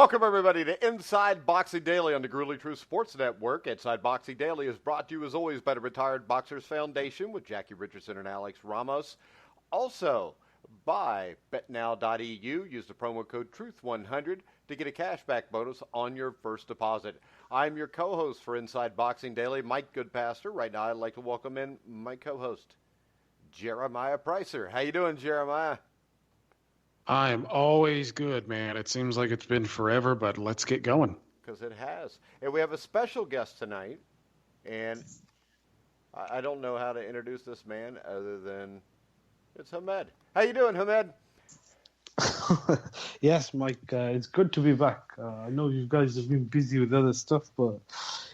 Welcome, everybody, to Inside Boxing Daily on the Gruely Truth Sports Network. Inside Boxing Daily is brought to you, as always, by the Retired Boxers Foundation with Jackie Richardson and Alex Ramos. Also by BetNow.eu. Use the promo code TRUTH100 to get a cashback bonus on your first deposit. I'm your co-host for Inside Boxing Daily, Mike Goodpaster. Right now, I'd like to welcome in my co-host, Jeremiah Preisser. How you doing, Jeremiah? I'm always good, man. It seems like it's been forever, but let's get going. Because it has. And we have a special guest tonight, and I don't know how to introduce this man other than it's Hamed. How you doing, Hamed? Yes, Mike. It's good to be back. I know you guys have been busy with other stuff, but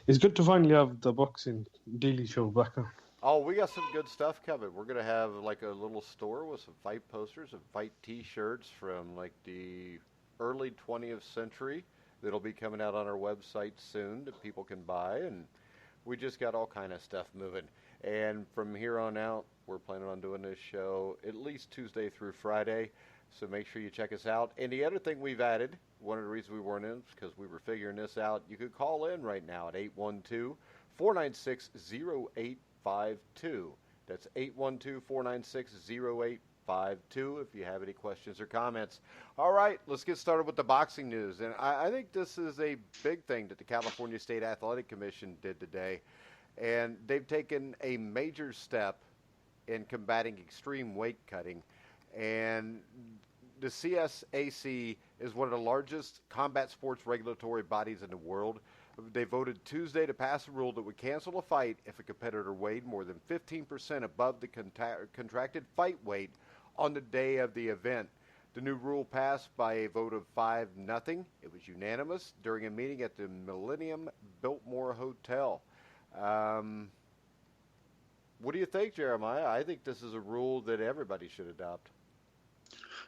it's good to finally have the Boxing Daily Show back on. Oh, we got some good stuff coming. We're going to have like a little store with some fight posters and fight T-shirts from like the early 20th century that'll be coming out on our website soon that people can buy. And we just got all kind of stuff moving. And from here on out, we're planning on doing this show at least Tuesday through Friday. So make sure you check us out. And the other thing we've added, one of the reasons we weren't in is because we were figuring this out. You could call in right now at 812-496-0852. That's 812-496-0852 if you have any questions or comments. All right, let's get started with the boxing news. And I think this is a big thing that the California State Athletic Commission did today. And they've taken a major step in combating extreme weight cutting. And the CSAC is one of the largest combat sports regulatory bodies in the world. They voted Tuesday to pass a rule that would cancel a fight if a competitor weighed more than 15% above the contracted fight weight on the day of the event. The new rule passed by a vote of 5-0. It was unanimous during a meeting at the Millennium Biltmore Hotel. What do you think, Jeremiah? I think this is a rule that everybody should adopt.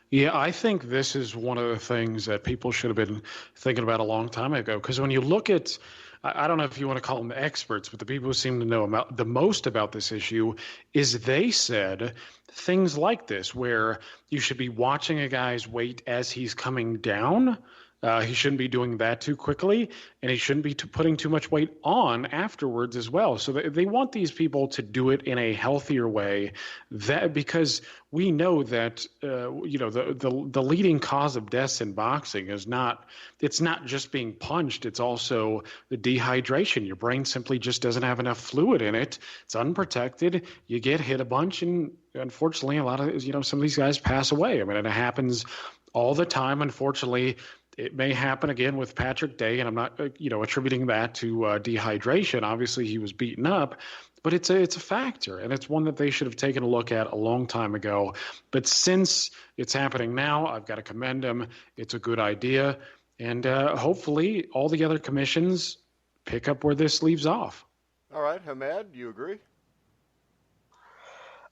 Yeah, I think this is one of the things that people should have been thinking about a long time ago. Because when you look at, I don't know if you want to call them the experts, but the people who seem to know about the most about this issue is they said things like this, where you should be watching a guy's weight as he's coming down. He shouldn't be doing that too quickly, and he shouldn't be putting too much weight on afterwards as well. So they want these people to do it in a healthier way, that because we know that the leading cause of deaths in boxing is not just being punched. It's also the dehydration. Your brain simply just doesn't have enough fluid in it. It's unprotected. You get hit a bunch, and unfortunately, a lot of some of these guys pass away. I mean, and it happens all the time, unfortunately. It may happen again with Patrick Day, and I'm not, attributing that to dehydration. Obviously, he was beaten up, but it's a factor, and it's one that they should have taken a look at a long time ago. But since it's happening now, I've got to commend them. It's a good idea, and hopefully all the other commissions pick up where this leaves off. All right, Hamed, you agree?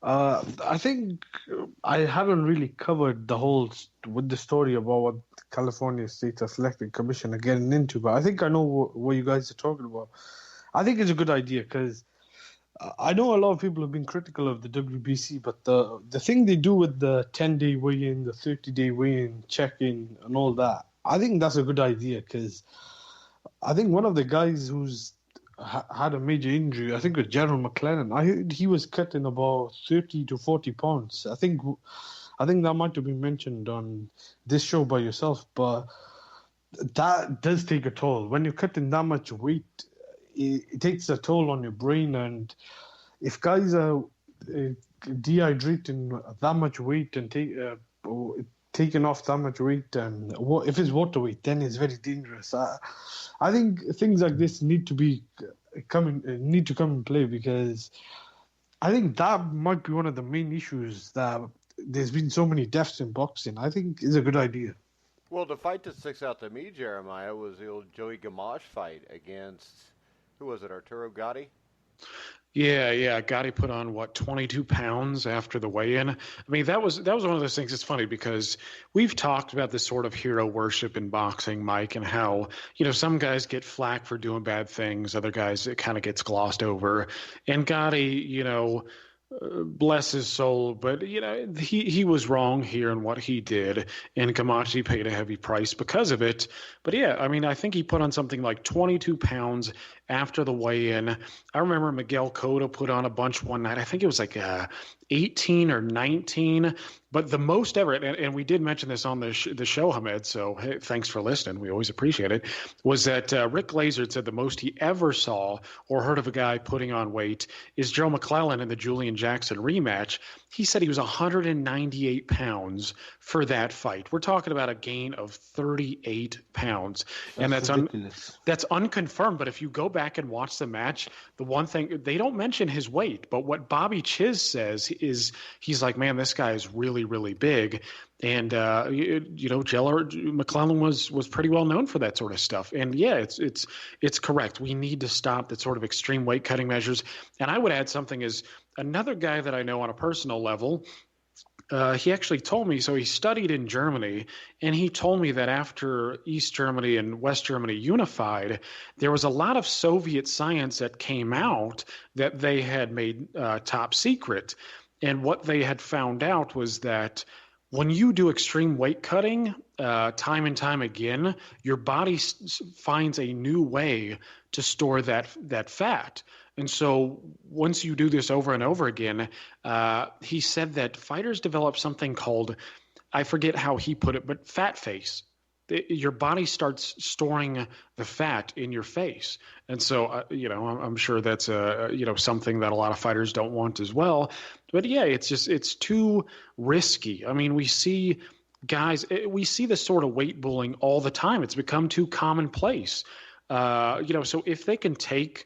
I think I haven't really covered with the story about what California State Athletic Commission are getting into, but I think I know what you guys are talking about. I think it's a good idea because I know a lot of people have been critical of the WBC, but the thing they do with the 10-day weigh-in, the 30-day weigh-in, check-in, and all that, I think that's a good idea because I think one of the guys who's had a major injury, I think it was Gerald McClellan. I heard he was cutting about 30 to 40 pounds. I think that might have been mentioned on this show by yourself, but that does take a toll. When you're cutting that much weight, it takes a toll on your brain. And if guys are dehydrating that much weight and taking off that much weight, and if it's water weight, then it's very dangerous. I think things like this need to come in play because I think that might be one of the main issues that there's been so many deaths in boxing. I think it's a good idea. Well, the fight that sticks out to me, Jeremiah, was the old Joey Gamache fight against, who was it, Arturo Gatti? Yeah. Gotti put on 22 pounds after the weigh-in. I mean, that was one of those things. It's funny because we've talked about this sort of hero worship in boxing, Mike, and how some guys get flack for doing bad things, other guys it kind of gets glossed over. And Gotti, bless his soul, but he was wrong here in what he did, and Camachi paid a heavy price because of it. But yeah, I mean, I think he put on something like 22 pounds after the weigh-in. I remember Miguel Cotto put on a bunch one night. I think it was like 18 or 19, but the most ever, and we did mention this on the show, Hamed, so hey, thanks for listening. We always appreciate it, was that Rick Glazer said the most he ever saw or heard of a guy putting on weight is Joe McClellan in the Julian Jackson rematch. He said he was 198 pounds for that fight. We're talking about a gain of 38 pounds. And that's unconfirmed. But if you go back and watch the match, the one thing, they don't mention his weight. But what Chiz says is he's like, man, this guy is really, really big. And, Gerald McClellan was pretty well known for that sort of stuff. And, yeah, it's correct. We need to stop that sort of extreme weight cutting measures. And I would add something is another guy that I know on a personal level, he actually told me, so he studied in Germany, and he told me that after East Germany and West Germany unified, there was a lot of Soviet science that came out that they had made top secret. And what they had found out was that when you do extreme weight cutting time and time again, your body finds a new way to store that fat. And so once you do this over and over again, he said that fighters develop something called, I forget how he put it, but fat face. Your body starts storing the fat in your face. And so, I'm sure that's something that a lot of fighters don't want as well. But yeah, it's too risky. I mean, we see this sort of weight bullying all the time. It's become too commonplace. So if they can take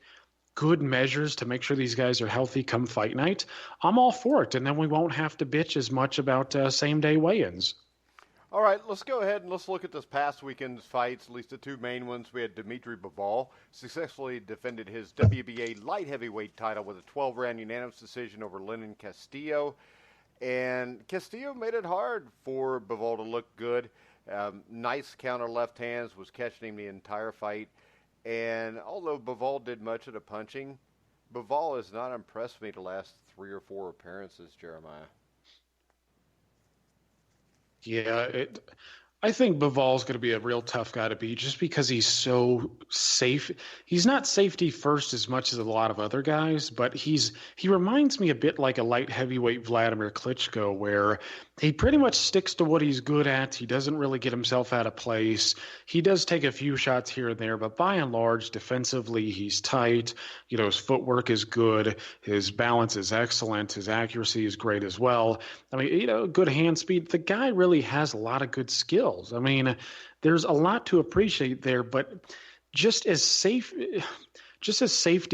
good measures to make sure these guys are healthy come fight night, I'm all for it. And then we won't have to bitch as much about same-day weigh-ins. All right, let's go ahead and let's look at this past weekend's fights, at least the two main ones. We had Dmitry Bivol successfully defended his WBA light heavyweight title with a 12-round unanimous decision over Lenin Castillo. And Castillo made it hard for Bivol to look good. Nice counter left hands, was catching him the entire fight. And although Bivol did much of the punching, Bivol has not impressed me the last 3 or 4 appearances, Jeremiah. Yeah, I think Bivol's going to be a real tough guy to beat just because he's so safe. He's not safety first as much as a lot of other guys, but he reminds me a bit like a light heavyweight Vladimir Klitschko, where he pretty much sticks to what he's good at. He doesn't really get himself out of place. He does take a few shots here and there, but by and large, defensively, he's tight. His footwork is good. His balance is excellent. His accuracy is great as well. I mean, good hand speed. The guy really has a lot of good skills. I mean, there's a lot to appreciate there, but just as safety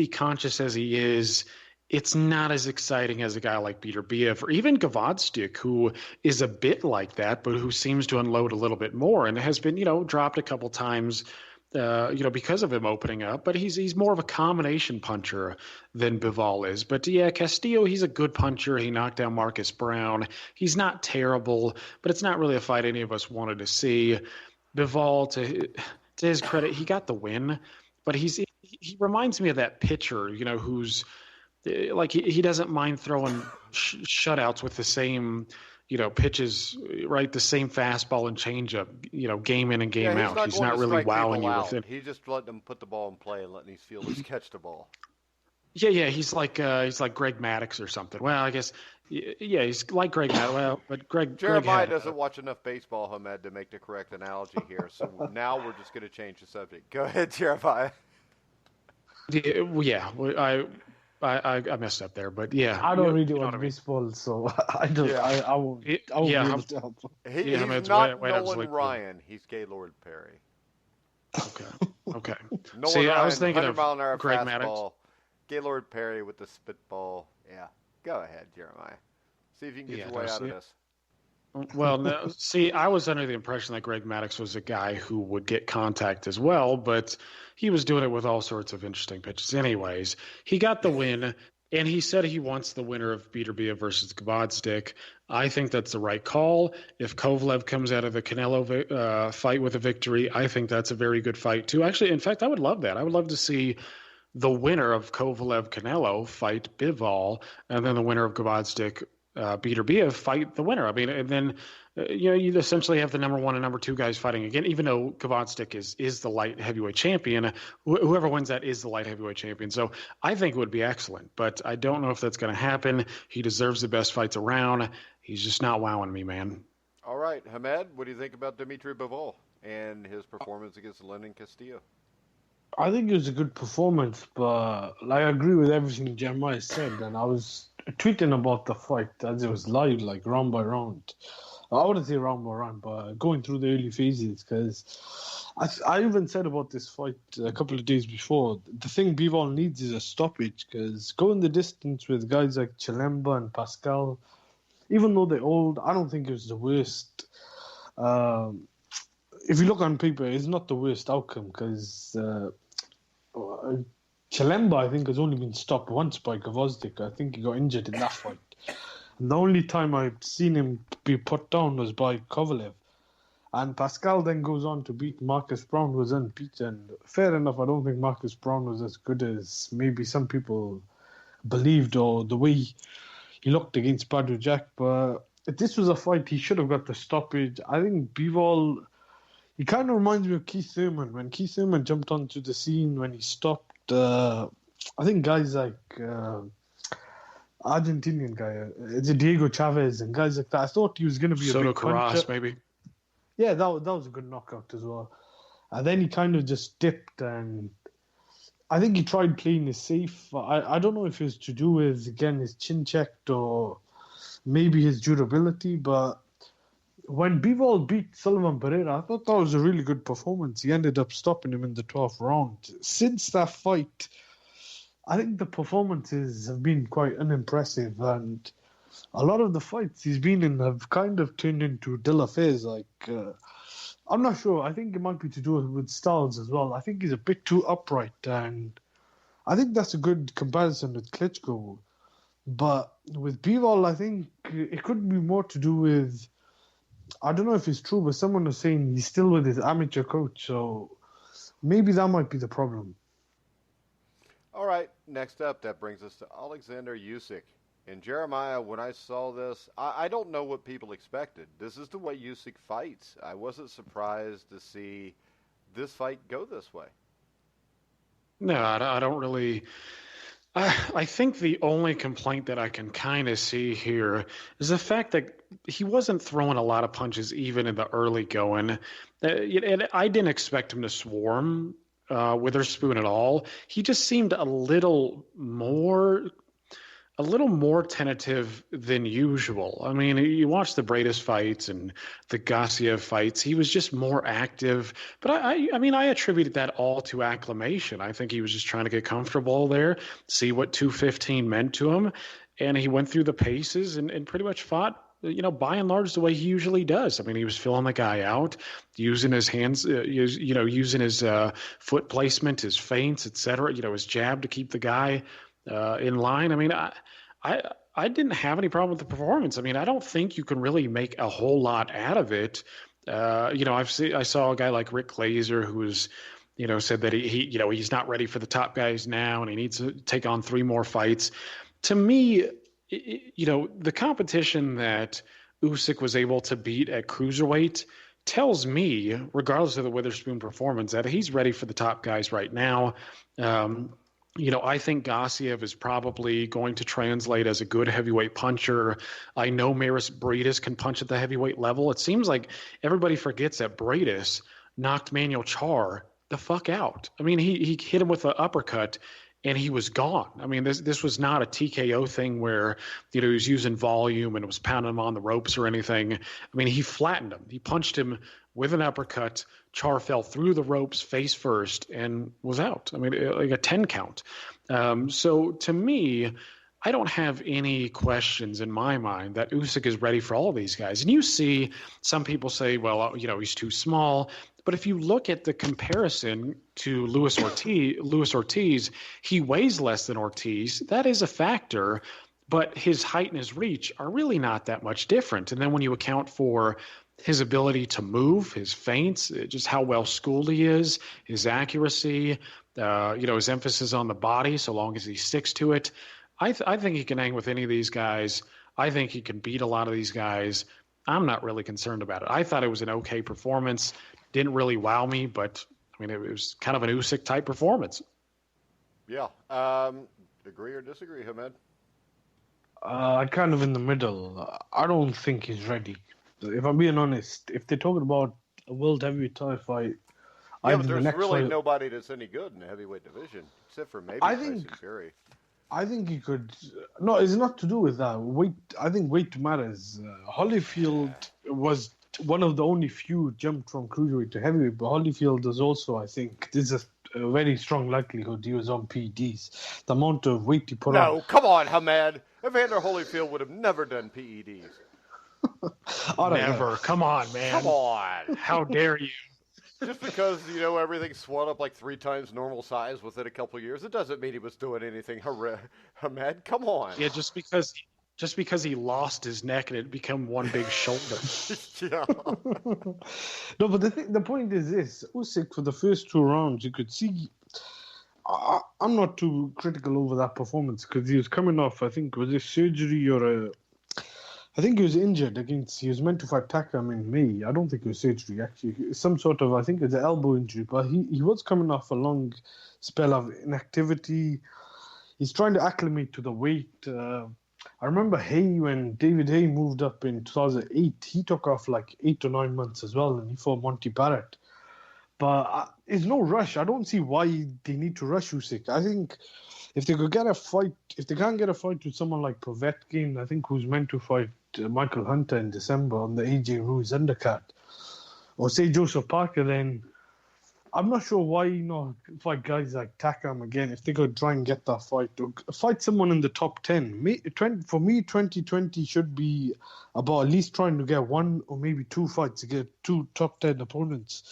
conscious as he is, it's not as exciting as a guy like Peter Biev or even Gavodstik, who is a bit like that, but who seems to unload a little bit more and has been, dropped a couple times, because of him opening up. But he's more of a combination puncher than Bivol is. But yeah, Castillo, he's a good puncher. He knocked down Marcus Brown. He's not terrible, but it's not really a fight any of us wanted to see. Bivol, to his credit, he got the win, but he reminds me of that pitcher, who's like he doesn't mind throwing shutouts with the same pitches, right? The same fastball and changeup, game in and game out. He's not really wowing you with it. He's just letting them put the ball in play and letting these fielders catch the ball. Yeah. He's like Greg Maddux or something. Well, I guess, yeah, he's like Greg Maddux. Well, but Jeremiah doesn't watch enough baseball, Hamed, to make the correct analogy here. So now we're just going to change the subject. Go ahead, Jeremiah. Yeah. I messed up there, but yeah. I don't really watch baseball, so I don't. Yeah. I won't. I won't be able to help. He's not Nolan Ryan. He's Gaylord Perry. Okay. Nolan See, Ryan, I was thinking 100-mile-an-hour of Greg fastball. Maddux. Gaylord Perry with the spitball. Yeah. Go ahead, Jeremiah. See if you can get your way out of this. Well, no, see, I was under the impression that Greg Maddux was a guy who would get contact as well, but he was doing it with all sorts of interesting pitches. Anyways, he got the win, and he said he wants the winner of Peter Biev versus Gavodstik. I think that's the right call. If Kovalev comes out of the Canelo fight with a victory, I think that's a very good fight, too. Actually, in fact, I would love that. I would love to see the winner of Kovalev-Canelo fight Bivol, and then the winner of Gvozdyk Beterbiev fight the winner. I mean, and then you essentially have the number 1 and number 2 guys fighting again. Even though Gvozdyk is the light heavyweight champion, whoever wins that is the light heavyweight champion. So I think it would be excellent, but I don't know if that's going to happen. He deserves the best fights around. He's just not wowing me, man. All right, Hamed, what do you think about Dimitri Bivol and his performance against Lenin Castillo? I think it was a good performance, but I agree with everything Jeremiah said, and I was tweeting about the fight as it was live, like round by round. I wouldn't say round by round, but going through the early phases, because I even said about this fight a couple of days before, the thing Bivol needs is a stoppage, because going the distance with guys like Chilemba and Pascal, even though they're old, I don't think it was the worst. If you look on paper, it's not the worst outcome, because Chilemba, I think, has only been stopped once by Gvozdyk. I think he got injured in that fight. And the only time I've seen him be put down was by Kovalev. And Pascal then goes on to beat Marcus Brown, who was unbeaten. Fair enough, I don't think Marcus Brown was as good as maybe some people believed, or the way he looked against Badou Jack. But if this was a fight, he should have got the stoppage. I think Bivol, he kind of reminds me of Keith Thurman. When Keith Thurman jumped onto the scene, when he stopped, I think guys like Argentinian guy, it's Diego Chavez and guys like that. I thought he was going to be Soto a big puncher. maybe. Yeah, that was a good knockout as well. And then he kind of just dipped, and I think he tried playing it safe. I don't know if it was to do with, again, his chin checked or maybe his durability, but when Bivol beat Sullivan Pereira, I thought that was a really good performance. He ended up stopping him in the 12th round. Since that fight, I think the performances have been quite unimpressive, and a lot of the fights he's been in have kind of turned into dull affairs. I'm not sure. I think it might be to do with styles as well. I think he's a bit too upright, and I think that's a good comparison with Klitschko. But with Bivol, I think it could be more to do with, I don't know if it's true, but someone was saying he's still with his amateur coach, so maybe that might be the problem. All right, next up, that brings us to Alexander Usyk. And Jeremiah, when I saw this, I don't know what people expected. This is the way Usyk fights. I wasn't surprised to see this fight go this way. No, I don't really. I think the only complaint that I can kind of see here is the fact that he wasn't throwing a lot of punches even in the early going. And I didn't expect him to swarm Witherspoon at all. He just seemed a little more tentative than usual. I mean, you watch the Bradis fights and the Gassiev fights, he was just more active. But I mean, I attributed that all to acclimation. I think he was just trying to get comfortable there, see what 215 meant to him. And he went through the paces and pretty much fought, by and large the way he usually does. I mean, he was filling the guy out, using his hands, using his foot placement, his feints, etc., his jab to keep the guy in line. I mean, I didn't have any problem with the performance. I mean, I don't think you can really make a whole lot out of it. I saw a guy like Rick Glazer who was, said that he's not ready for the top guys now and he needs to take on 3 more fights. To me, the competition that Usyk was able to beat at cruiserweight tells me, regardless of the Witherspoon performance, that he's ready for the top guys right now. I think Gassiev is probably going to translate as a good heavyweight puncher. I know Maris Bradis can punch at the heavyweight level. It seems like everybody forgets that Bradis knocked Manuel Charr the fuck out. I mean, he hit him with an uppercut and he was gone. I mean, this was not a TKO thing where, he was using volume and it was pounding him on the ropes or anything. I mean, he flattened him. He punched him with an uppercut. Charr fell through the ropes face first and was out. I mean, like a 10 count. So to me, I don't have any questions in my mind that Usyk is ready for all of these guys. And you see some people say, well, he's too small. But if you look at the comparison to Luis Ortiz, he weighs less than Ortiz. That is a factor. But his height and his reach are really not that much different. And then when you account for his ability to move, his feints, just how well schooled he is, his accuracy, His emphasis on the body, so long as he sticks to it. I think he can hang with any of these guys. I think he can beat a lot of these guys. I'm not really concerned about it. I thought it was an okay performance. Didn't really wow me, but I mean, it was kind of an Usyk type performance. Yeah. Agree or disagree, Hamed? I'm kind of in the middle. I don't think he's ready. If I'm being honest, if they're talking about a world heavyweight title fight, yeah, but there's really nobody that's any good in the heavyweight division, except for maybe Tyson Fury. I think he could. No, it's not to do with that. Weight. I think weight matters. Holyfield was one of the only few jumped from cruiserweight to heavyweight, but Holyfield is also, I think, there's a very strong likelihood he was on PEDs. The amount of weight he put on. No, come on, Hamed. Evander Holyfield would have never done PEDs. Never. Come on, man. Come on. How dare you? Just because, everything swelled up like 3 times normal size within a couple of years, it doesn't mean he was doing anything. Hamed, come on. Yeah, just because he lost his neck and it became one big shoulder. Yeah. No, but the point is this. Usyk, for the first 2 rounds, you could see... I'm not too critical over that performance because he was coming off, I think, was it surgery or I think he was injured he was meant to fight Takam in May. I don't think it was surgery, actually. Some sort of, I think it was an elbow injury, but he was coming off a long spell of inactivity. He's trying to acclimate to the weight. I remember when David Hay moved up in 2008, he took off like 8 to 9 months as well, and he fought Monty Barrett. But it's no rush. I don't see why they need to rush Usyk. I think if they can't get a fight with someone like Povetkin, I think who's meant to fight Michael Hunter in December on the AJ Ruiz undercard, or say Joseph Parker, then I'm not sure why not fight guys like Takam again if they could try and get that fight. Or fight someone in the top 10. For me, 2020 should be about at least trying to get 1 or maybe 2 fights to get 2 top 10 opponents.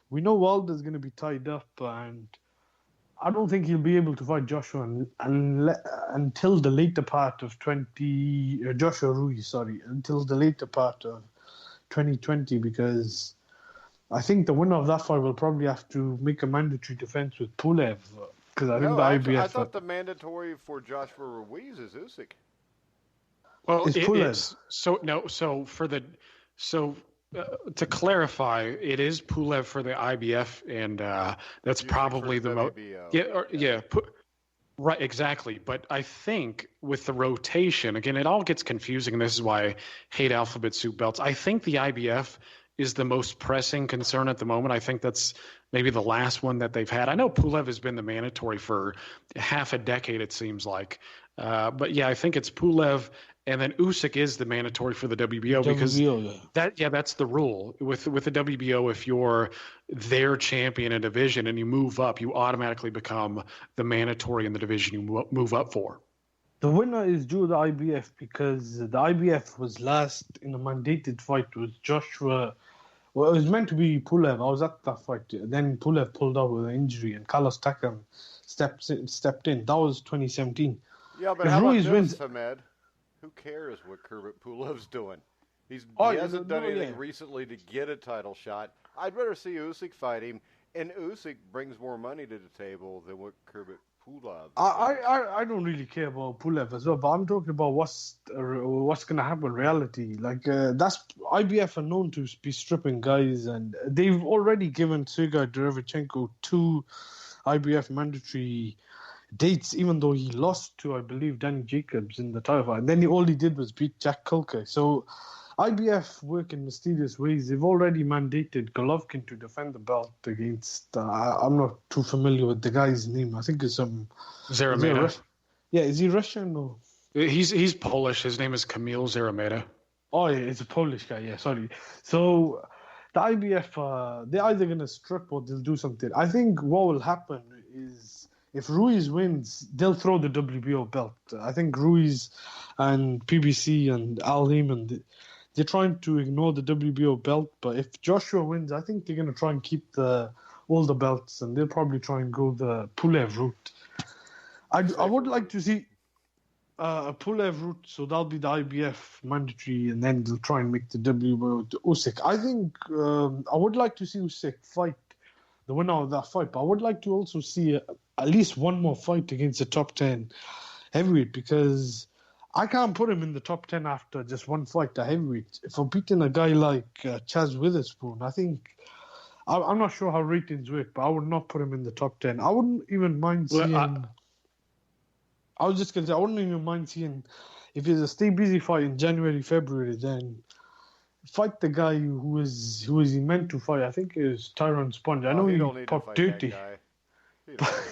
We know Wilder's going to be tied up, and I don't think he'll be able to fight Joshua until the later part of Joshua Ruiz, until the later part of 2020, because I think the winner of that fight will probably have to make a mandatory defense with Pulev, because I think the IBF. I thought the mandatory for Joshua Ruiz is Usyk. Well, it is. To clarify, it is Pulev for the IBF, and that's probably the most. Right, exactly. But I think with the rotation, again, it all gets confusing, and this is why I hate alphabet soup belts. I think the IBF is the most pressing concern at the moment. I think that's maybe the last one that they've had. I know Pulev has been the mandatory for half a decade, it seems like. But yeah, I think it's Pulev. And then Usyk is the mandatory for the WBO because that's the rule with the WBO. If you're their champion in a division and you move up, you automatically become the mandatory in the division you move up for. The winner is due the IBF because the IBF was last in a mandated fight with Joshua. Well, it was meant to be Pulev. I was at that fight. Then Pulev pulled out with an injury and Carlos Takam stepped in. That was 2017. Yeah, but how about this, Hamed? Who cares what Kurbet Pulev's doing? He hasn't done anything recently to get a title shot. I'd rather see Usyk fight him, and Usyk brings more money to the table than what Kurbet Pulev. I don't really care about Pulev as well, but I'm talking about what's going to happen in reality. Like that's IBF are known to be stripping guys, and they've already given Sergei Derevchenko 2 IBF mandatory dates, even though he lost to, I believe, Danny Jacobs in the title fight. And then all he did was beat Jack Kulke. So IBF work in mysterious ways. They've already mandated Golovkin to defend the belt against, I'm not too familiar with the guy's name. I think it's Zarameda. Is he Russian or? He's Polish. His name is Kamil Zarameda. Oh, yeah, it's a Polish guy. Yeah, sorry. So the IBF, they're either going to strip or they'll do something. I think what will happen is, if Ruiz wins, they'll throw the WBO belt. I think Ruiz and PBC and Al Heyman, they're trying to ignore the WBO belt. But if Joshua wins, I think they're going to try and keep all the belts, and they'll probably try and go the Pulev route. I would like to see a Pulev route, so that'll be the IBF mandatory, and then they'll try and make the WBO to Usyk. I think I would like to see Usyk fight the winner of that fight. But I would like to also see at least one more fight against the top 10 heavyweight, because I can't put him in the top 10 after just one fight at heavyweight. If I'm beating a guy like Chaz Witherspoon, I think, I'm not sure how ratings work, but I would not put him in the top 10. I wouldn't even mind seeing... I was just going to say, I wouldn't even mind seeing, if it's a stay busy fight in January, February, then fight the guy who is he meant to fight. I think it was Tyrone Sponge. I know he popped 30.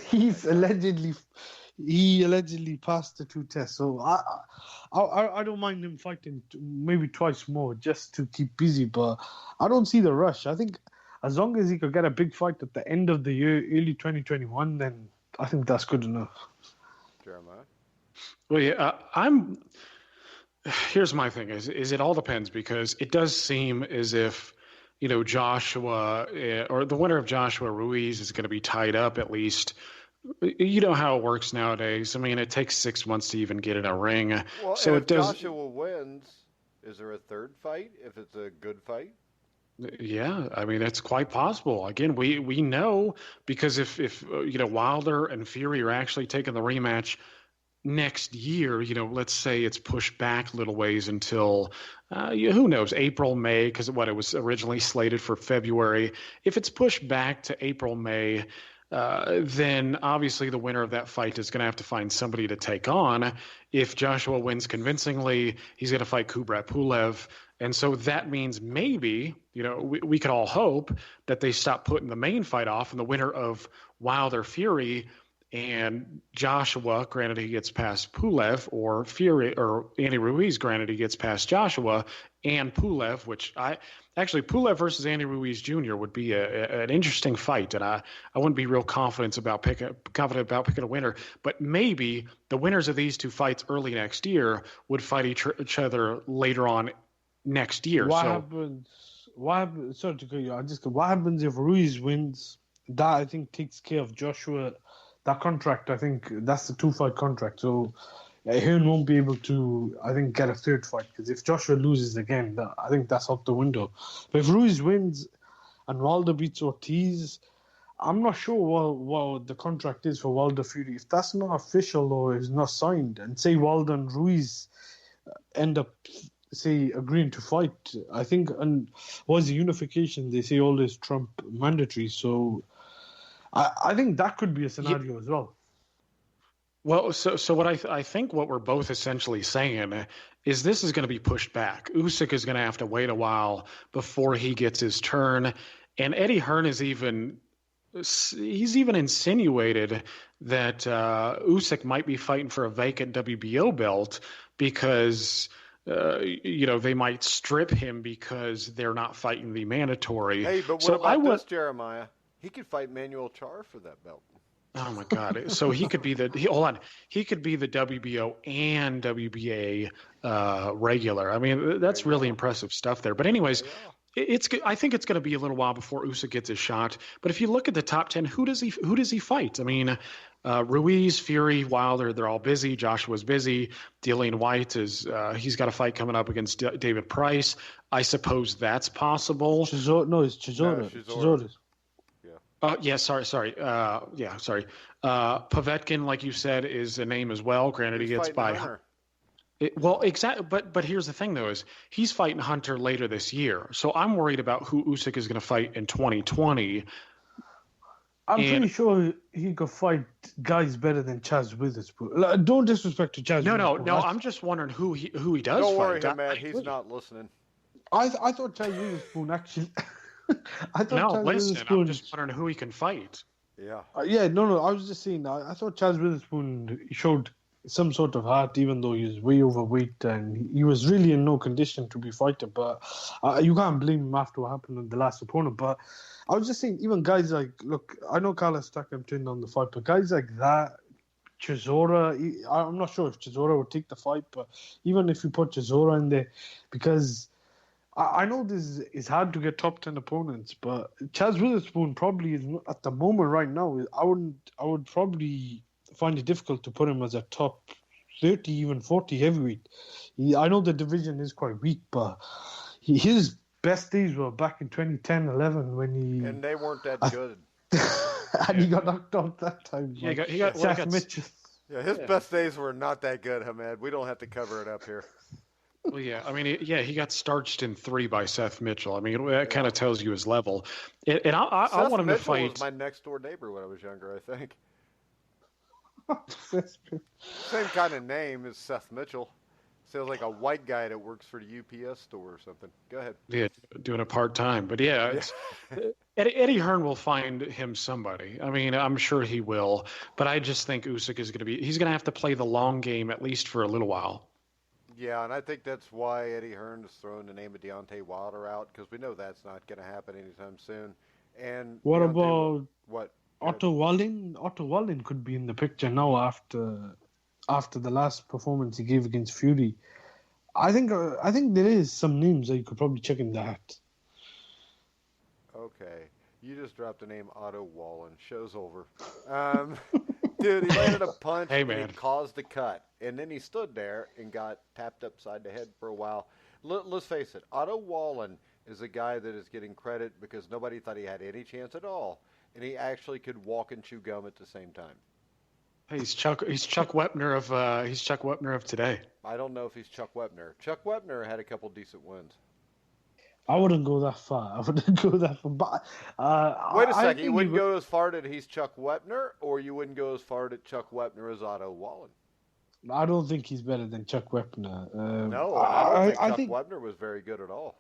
He allegedly passed the 2 tests. So I don't mind him fighting maybe twice more just to keep busy, but I don't see the rush. I think as long as he could get a big fight at the end of the year, early 2021, then I think that's good enough. Jeremiah? Well, yeah, here's my thing: is it all depends, because it does seem as if Joshua or the winner of Joshua Ruiz is going to be tied up at least. You know how it works nowadays. I mean, it takes 6 months to even get in a ring. Well, so if Joshua wins, is there a third fight if it's a good fight? Yeah, I mean, it's quite possible. Again, we know, because if Wilder and Fury are actually taking the rematch next year, let's say it's pushed back a little ways until who knows, April, May, because it was originally slated for February. If it's pushed back to April, May, then obviously the winner of that fight is going to have to find somebody to take on. If Joshua wins convincingly, he's going to fight Kubrat Pulev. And so that means maybe, we could all hope that they stop putting the main fight off, and the winner of Wilder Fury and Joshua, granted he gets past Pulev, or Fury or Andy Ruiz, granted he gets past Joshua and Pulev, which Pulev versus Andy Ruiz Jr. would be an interesting fight, and I wouldn't be real confident about picking a winner. But maybe the winners of these two fights early next year would fight each other later on next year. What happens? Sorry to cut you. What happens if Ruiz wins? That I think takes care of Joshua. That contract, I think that's the 2-fight contract. So Hearn won't be able to, I think, get a third fight, because if Joshua loses again, I think that's out the window. But if Ruiz wins and Wilder beats Ortiz, I'm not sure what the contract is for Wilder Fury. If that's not official or is not signed, and say Wilder and Ruiz end up, say, agreeing to fight, I think, and was the unification, they say all this Trump mandatory. So I think that could be a scenario as well. Well, so what I think what we're both essentially saying is this is going to be pushed back. Usyk is going to have to wait a while before he gets his turn, and Eddie Hearn he's even insinuated that Usyk might be fighting for a vacant WBO belt because they might strip him because they're not fighting the mandatory. Hey, but what about this, Jeremiah? He could fight Manuel Char for that belt. Oh my God! So he could be he could be the WBO and WBA regular. I mean, that's really impressive stuff there. But anyways, I think it's going to be a little while before Usyk gets his shot. But if you look at the top 10, who does he fight? I mean, Ruiz, Fury, Wilder, they're all busy. Joshua's busy. Dillian White he's got a fight coming up against David Price. I suppose that's possible. It's Chisora. Sorry. Povetkin, like you said, is a name as well. Granted, he gets by Hunter. Exactly. But here's the thing, though, is he's fighting Hunter later this year. So I'm worried about who Usyk is going to fight in 2020. I'm pretty sure he could fight guys better than Chaz Witherspoon. Don't disrespect to Chaz. No. I'm just wondering who he does Don't fight. Don't worry, man. He's not listening. I thought Chaz Witherspoon actually. I'm just wondering who he can fight. Yeah. No. I was just saying. I thought Chaz Witherspoon showed some sort of heart, even though he was way overweight and he was really in no condition to be fighting. But you can't blame him after what happened in the last opponent. But I was just saying, even guys like, look, I know Carlos Takam turned on the fight, but guys like that, Chisora, I'm not sure if Chisora would take the fight, but even if you put Chisora in there, because I know this is hard to get top 10 opponents, but Chaz Witherspoon probably is at the moment right now. I would probably find it difficult to put him as a top 30, even 40 heavyweight. I know the division is quite weak, but his best days were back in 2010, 11 when he. And they weren't that good. And he got knocked out that time. Yeah, he got Seth Mitchell. Yeah, his best days were not that good, Hamed. We don't have to cover it up here. Well, yeah, I mean, he got starched in 3 by Seth Mitchell. I mean, that kind of tells you his level. And I want him Mitchell to fight. was my next door neighbor when I was younger, I think. Same kind of name as Seth Mitchell. Sounds like a white guy that works for the UPS store or something. Go ahead. Yeah, doing it part-time. But yeah, Eddie Hearn will find him somebody. I mean, I'm sure he will. But I just think Usyk is going to he's going to have to play the long game at least for a little while. Yeah, and I think that's why Eddie Hearn is throwing the name of Deontay Wilder out, because we know that's not going to happen anytime soon. And what about what? Otto Wallin? Otto Wallin could be in the picture now after the last performance he gave against Fury. I think there is some names that you could probably check in the hat. Okay, you just dropped the name Otto Wallin. Show's over. Dude, he landed a punch and he caused the cut. And then he stood there and got tapped upside the head for a while. Let's face it, Otto Wallin is a guy that is getting credit because nobody thought he had any chance at all. And he actually could walk and chew gum at the same time. He's Chuck Wepner of today. I don't know if he's Chuck Wepner. Chuck Wepner had a couple decent wins. I wouldn't go that far. But, wait a second. You wouldn't go as far that he's Chuck Wepner, or you wouldn't go as far that Chuck Wepner is Otto Wallin? I don't think he's better than Chuck Wepner. No, I think Wepner was very good at all.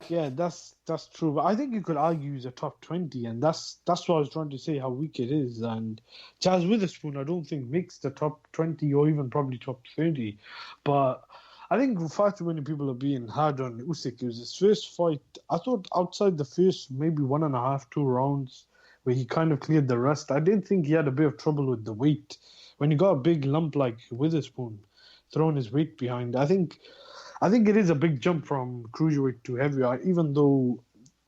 Yeah, that's true. But I think you could argue he's a top 20, and that's what I was trying to say, how weak it is. And Chaz Witherspoon, I don't think makes the top 20 or even probably top 30. But I think far too many people are being hard on Usyk. It was his first fight. I thought outside the first maybe 1.5, 2 rounds where he kind of cleared the rest, I did think he had a bit of trouble with the weight. When you got a big lump like Witherspoon throwing his weight behind, I think it is a big jump from cruiserweight to heavyweight, even though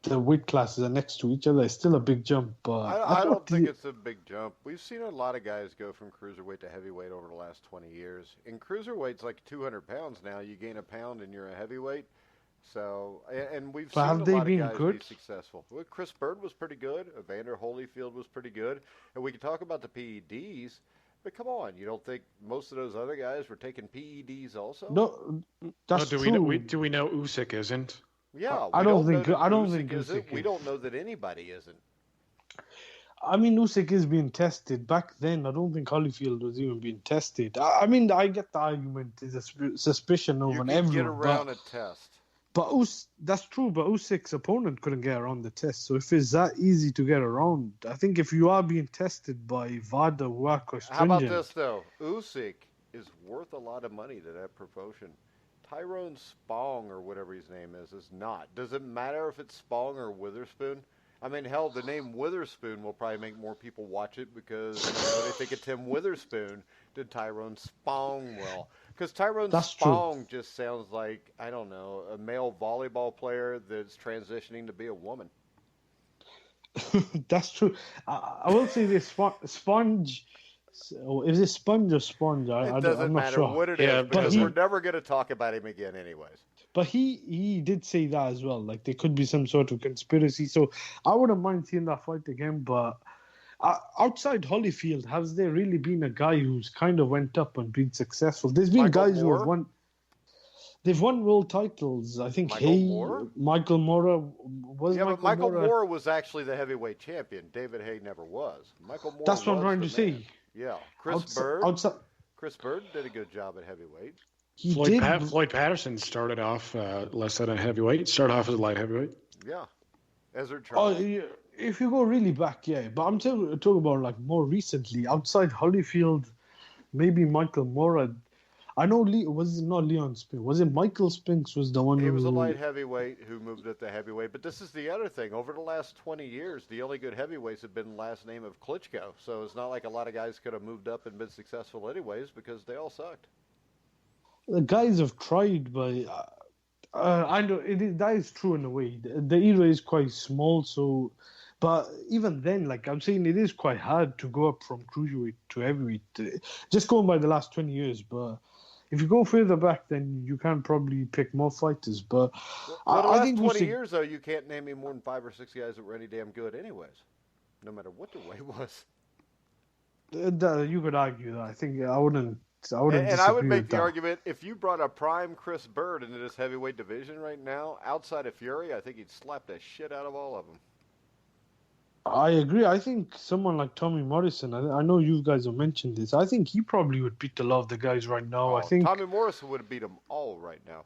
the weight classes are next to each other. It's still a big jump. But I don't think it's a big jump. We've seen a lot of guys go from cruiserweight to heavyweight over the last 20 years. And cruiserweight's like 200 pounds now. You gain a pound and you're a heavyweight. So, and we've seen a lot of guys be successful. Well, Chris Bird was pretty good. Evander Holyfield was pretty good. And we can talk about the PEDs. But come on, you don't think most of those other guys were taking PEDs also? No, that's true. Do we know Usyk isn't? Yeah, I don't think Usyk isn't. We don't know that anybody isn't. I mean, Usyk is being tested. Back then, I don't think Holyfield was even being tested. I mean, I get the argument. There's a suspicion over everyone. You can get around a test. But that's true, but Usyk's opponent couldn't get around the test. So if it's that easy to get around, I think if you are being tested by VADA, who are quite stringent... How about this, though? Usyk is worth a lot of money to that profession. Tyrone Spong, or whatever his name is not. Does it matter if it's Spong or Witherspoon? I mean, hell, the name Witherspoon will probably make more people watch it because they think of Tim Witherspoon than Tyrone Spong will. Because Tyrone Spong just sounds like, I don't know, a male volleyball player that's transitioning to be a woman. That's true. I will say this, Sponge... Is it Sponge or Sponge? It doesn't matter what it is, because we're never going to talk about him again anyways. But he did say that as well. Like, there could be some sort of conspiracy. So I wouldn't mind seeing that fight again. But outside Holyfield, has there really been a guy who's kind of went up and been successful? There's been guys who have won. They've won world titles. I think Michael Moorer was. Yeah, but Michael Moorer was actually the heavyweight champion. David Haye never was. Michael Moorer. That's what I'm trying to say. Yeah, Chris Bird did a good job at heavyweight. Floyd Patterson started off less than a heavyweight. Started off as a light heavyweight. Yeah, Ezra Charles. If you go really back, yeah. But I'm talking about like more recently, outside Holyfield, maybe Michael Moorer. I know was it not Leon Spinks? Was it Michael Spinks was the one He was a light heavyweight who moved up to heavyweight. But this is the other thing. Over the last 20 years, the only good heavyweights have been the last name of Klitschko. So it's not like a lot of guys could have moved up and been successful anyways because they all sucked. The guys have tried, but I know that is true in a way. The era is quite small, so... But even then, like I'm saying, it is quite hard to go up from cruiserweight to heavyweight. Just going by the last 20 years, but... If you go further back, then you can probably pick more fighters. But I think 20 years, though, you can't name me more than 5 or 6 guys that were any damn good anyways. no matter what the weight was. You could argue that. I think I wouldn't And I would disagree make with the that. argument, if you brought a prime Chris Bird into this heavyweight division right now, outside of Fury, I think he'd slap the shit out of all of them. I agree. I think someone like Tommy Morrison, I know you guys have mentioned this, I think he probably would beat a lot of the guys right now. Oh, Tommy Morrison would have beat them all right now.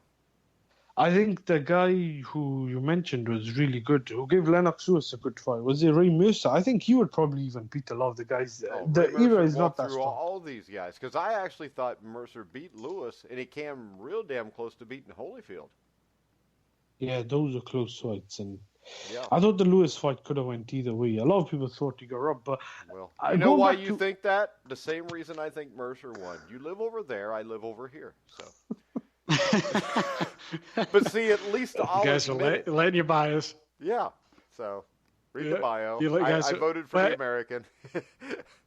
I think the guy who you mentioned was really good, who gave Lennox Lewis a good fight. Was it Ray Mercer? I think he would probably even beat a lot of the guys. The era is not that strong. All these guys, because I actually thought Mercer beat Lewis, and he came real damn close to beating Holyfield. Yeah, those are close fights, and yeah. I thought the Lewis fight could have went either way. A lot of people thought he got robbed, but well, you know why you think that? The same reason I think Mercer won. You live over there, I live over here, so. But see, at least I'll guys are letting you bias. Yeah. So read the bio. I voted for the American.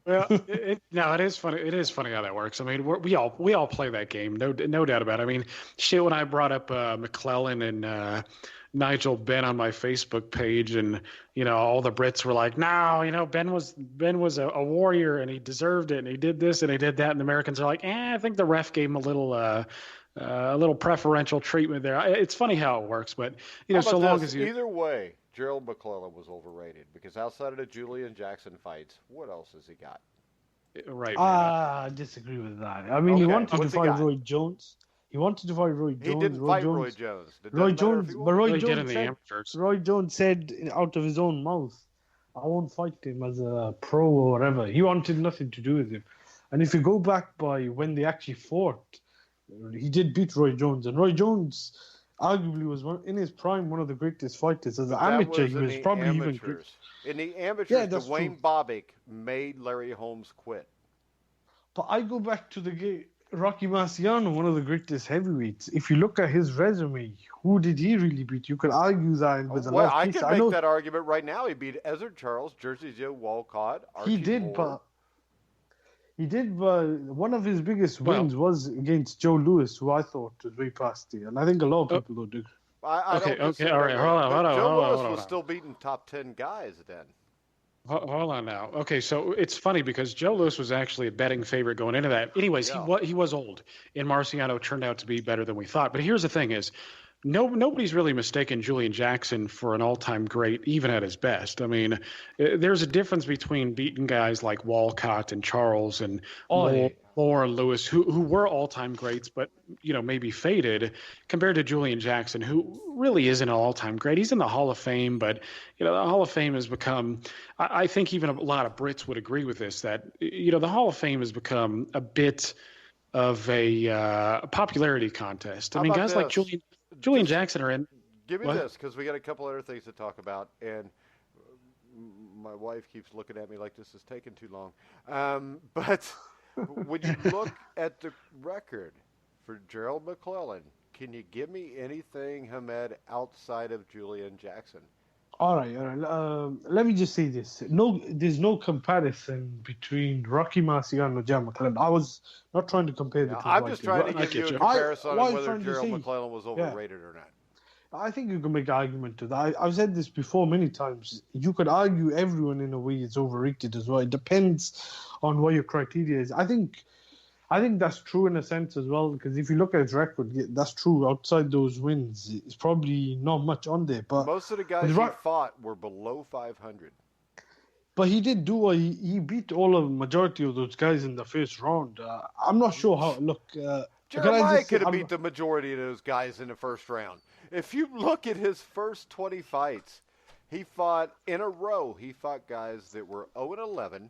Well, it is funny. It is funny how that works. I mean, we all play that game. No doubt about it. I mean, shit. When I brought up McClellan and Nigel Benn on my Facebook page, and all the Brits were like, "No, Ben was a warrior, and he deserved it, and he did this and he did that," and the Americans are like, I think the ref gave him a little preferential treatment there. It's funny how it works, but so long as either way, Gerald McClellan was overrated because outside of the Julian Jackson fights, what else has he got? Right. I disagree with that. I mean, he wanted to fight Roy Jones. He wanted to fight Roy Jones. He didn't fight Roy Jones. Roy Jones said out of his own mouth, "I won't fight him as a pro or whatever." He wanted nothing to do with him. And if you go back by when they actually fought, he did beat Roy Jones, and Roy Jones arguably was in his prime one of the greatest fighters. As an amateur, he was probably even great. In the amateurs, Dwayne Bobbick made Larry Holmes quit. But I go back to Rocky Marciano, one of the greatest heavyweights. If you look at his resume, who did he really beat? You could argue that with a lot of cases. I can make that argument right now. He beat Ezzard Charles, Jersey Joe Walcott, Archie Moore. He did, but one of his biggest wins was against Joe Lewis, who I thought was way past it. And I think a lot of people do. Okay, all right, hold on. Joe Lewis was still beating top 10 guys then. Hold on now. Okay, so it's funny because Joe Lewis was actually a betting favorite going into that. Anyways, he was old, and Marciano turned out to be better than we thought. But here's the thing is, nobody's really mistaken Julian Jackson for an all-time great, even at his best. I mean, there's a difference between beating guys like Walcott and Charles and Moore and Lewis, who were all-time greats, but maybe faded, compared to Julian Jackson, who really isn't an all-time great. He's in the Hall of Fame, but the Hall of Fame has become. I think even a lot of Brits would agree with this, that the Hall of Fame has become a bit of a popularity contest. I mean, guys like Julian Jackson are in. Give me this, because we got a couple other things to talk about, and my wife keeps looking at me like this is taking too long. But when you look at the record for Gerald McClellan, can you give me anything, Hamed, outside of Julian Jackson? All right. Let me just say this. There's no comparison between Rocky Marciano and Gerald McClellan. I was not trying to compare the two. I'm just trying to give you a comparison on whether Gerald McClellan was overrated or not. I think you can make an argument to that. I've said this before many times. You could argue everyone in a way is overrated as well. It depends on what your criteria is. I think that's true in a sense as well, because if you look at his record, that's true. Outside those wins, it's probably not much on there. But most of the guys he fought were below 500. But he did do he beat majority of those guys in the first round. I'm not sure how. Look, Jeremiah could have beat the majority of those guys in the first round. If you look at his first 20 fights, he fought in a row. He fought guys that were 0-11.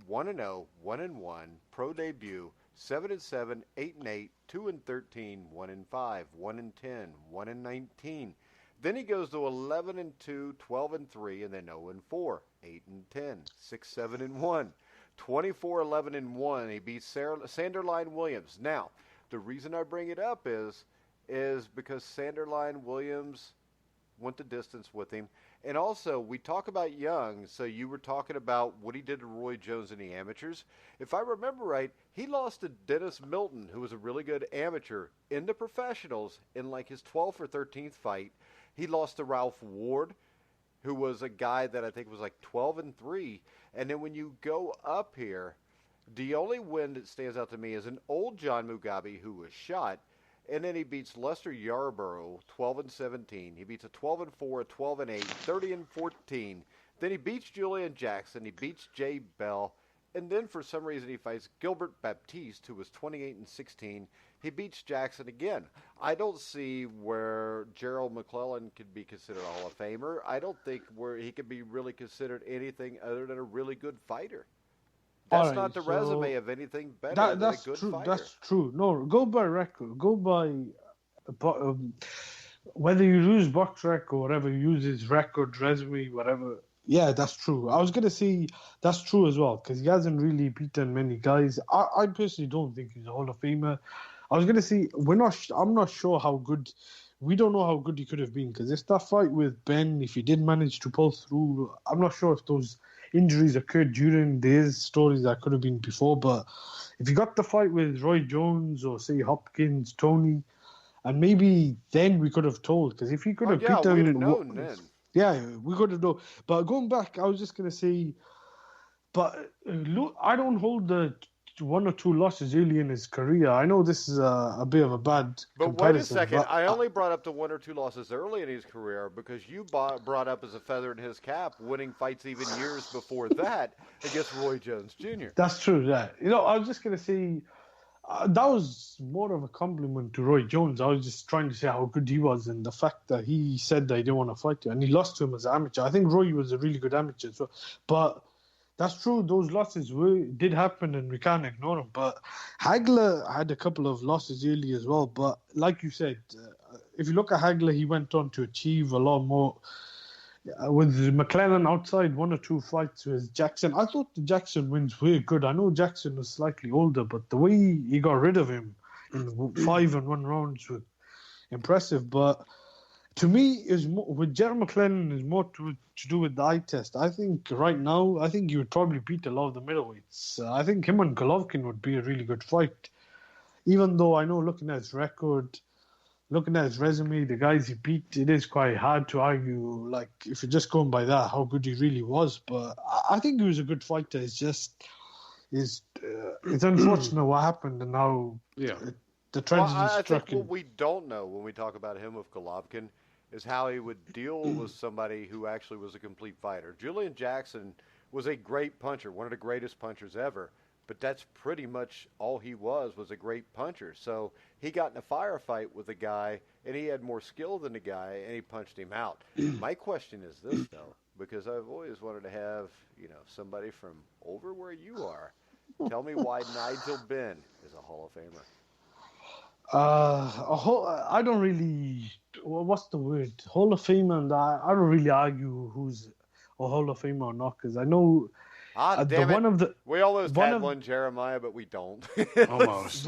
1-0, 1-1, pro debut, 7-7, 8-8, 2-13, 1-5, 1-10, 1-19. Then he goes to 11-2, 12-3, and then 0-4, 8-10, 6-7-1, 24-11-1. He beats Sanderline Williams. Now, the reason I bring it up is because Sanderline Williams went the distance with him. And also, we talk about young, so you were talking about what he did to Roy Jones in the amateurs. If I remember right, he lost to Dennis Milton, who was a really good amateur, in the professionals in like his 12th or 13th fight. He lost to Ralph Ward. who was a guy that I think was like 12-3. And then when you go up here, the only win that stands out to me is an old John Mugabe who was shot. And then he beats Lester Yarborough 12-17. He beats a 12-4, a 12-8, 30-14. Then he beats Julian Jackson. He beats Jay Bell. And then for some reason he fights Gilbert Baptiste, who was 28-16. He beats Jackson again. I don't see where Gerald McClellan could be considered a Hall of Famer. I don't think where he could be really considered anything other than a really good fighter. That's not the resume of anything better than a good fighter. That's true. No, go by record. Go by whether you use box rec or whatever, you use his record, resume, whatever. Yeah, that's true. I was going to say that's true as well because he hasn't really beaten many guys. I personally don't think he's a Hall of Famer. I was going to say I'm not sure how good. We don't know how good he could have been because if that fight with Ben, if he did manage to pull through, I'm not sure if those injuries occurred during his stories that could have been before. But if he got the fight with Roy Jones or say Hopkins, Tony, and maybe then we could have told because if he could have beaten, we'd have known then. Yeah, we could have known. But going back, I was just going to say, but look, I don't hold the 1 or 2 losses early in his career. I know this is a bit of a bad comparison. But wait a second. I only brought up the 1 or 2 losses early in his career because you brought up as a feather in his cap winning fights even years before that against Roy Jones Jr. That's true, yeah. I was just going to say, that was more of a compliment to Roy Jones. I was just trying to say how good he was and the fact that he said that he didn't want to fight you. And he lost to him as an amateur. I think Roy was a really good amateur as well. But that's true. Those losses did happen and we can't ignore them. But Hagler had a couple of losses early as well. But like you said, if you look at Hagler, he went on to achieve a lot more. With McClellan outside 1 or 2 fights with Jackson, I thought the Jackson wins were good. I know Jackson was slightly older, but the way he got rid of him in 5 and 1 rounds was impressive. But to me, is with Gerald McClellan is more to do with the eye test. I think right now, he would probably beat a lot of the middleweights. I think him and Golovkin would be a really good fight. Even though I know looking at his record, looking at his resume, the guys he beat, it is quite hard to argue, like, if you're just going by that, how good he really was. But I think he was a good fighter. It's just, it's unfortunate what happened and how the tragedy struck him. What we don't know when we talk about him with Golovkin is how he would deal with somebody who actually was a complete fighter. Julian Jackson was a great puncher, one of the greatest punchers ever. But that's pretty much all he was a great puncher. So he got in a firefight with a guy, and he had more skill than the guy, and he punched him out. My question is this, though, because I've always wanted to have, somebody from over where you are. Tell me why Nigel Benn is a Hall of Famer. I don't really. What's the word? Hall of Famer, and I don't really argue who's a Hall of Famer or not, because I know. Damn it. We almost had one Jeremiah, but we don't. Almost.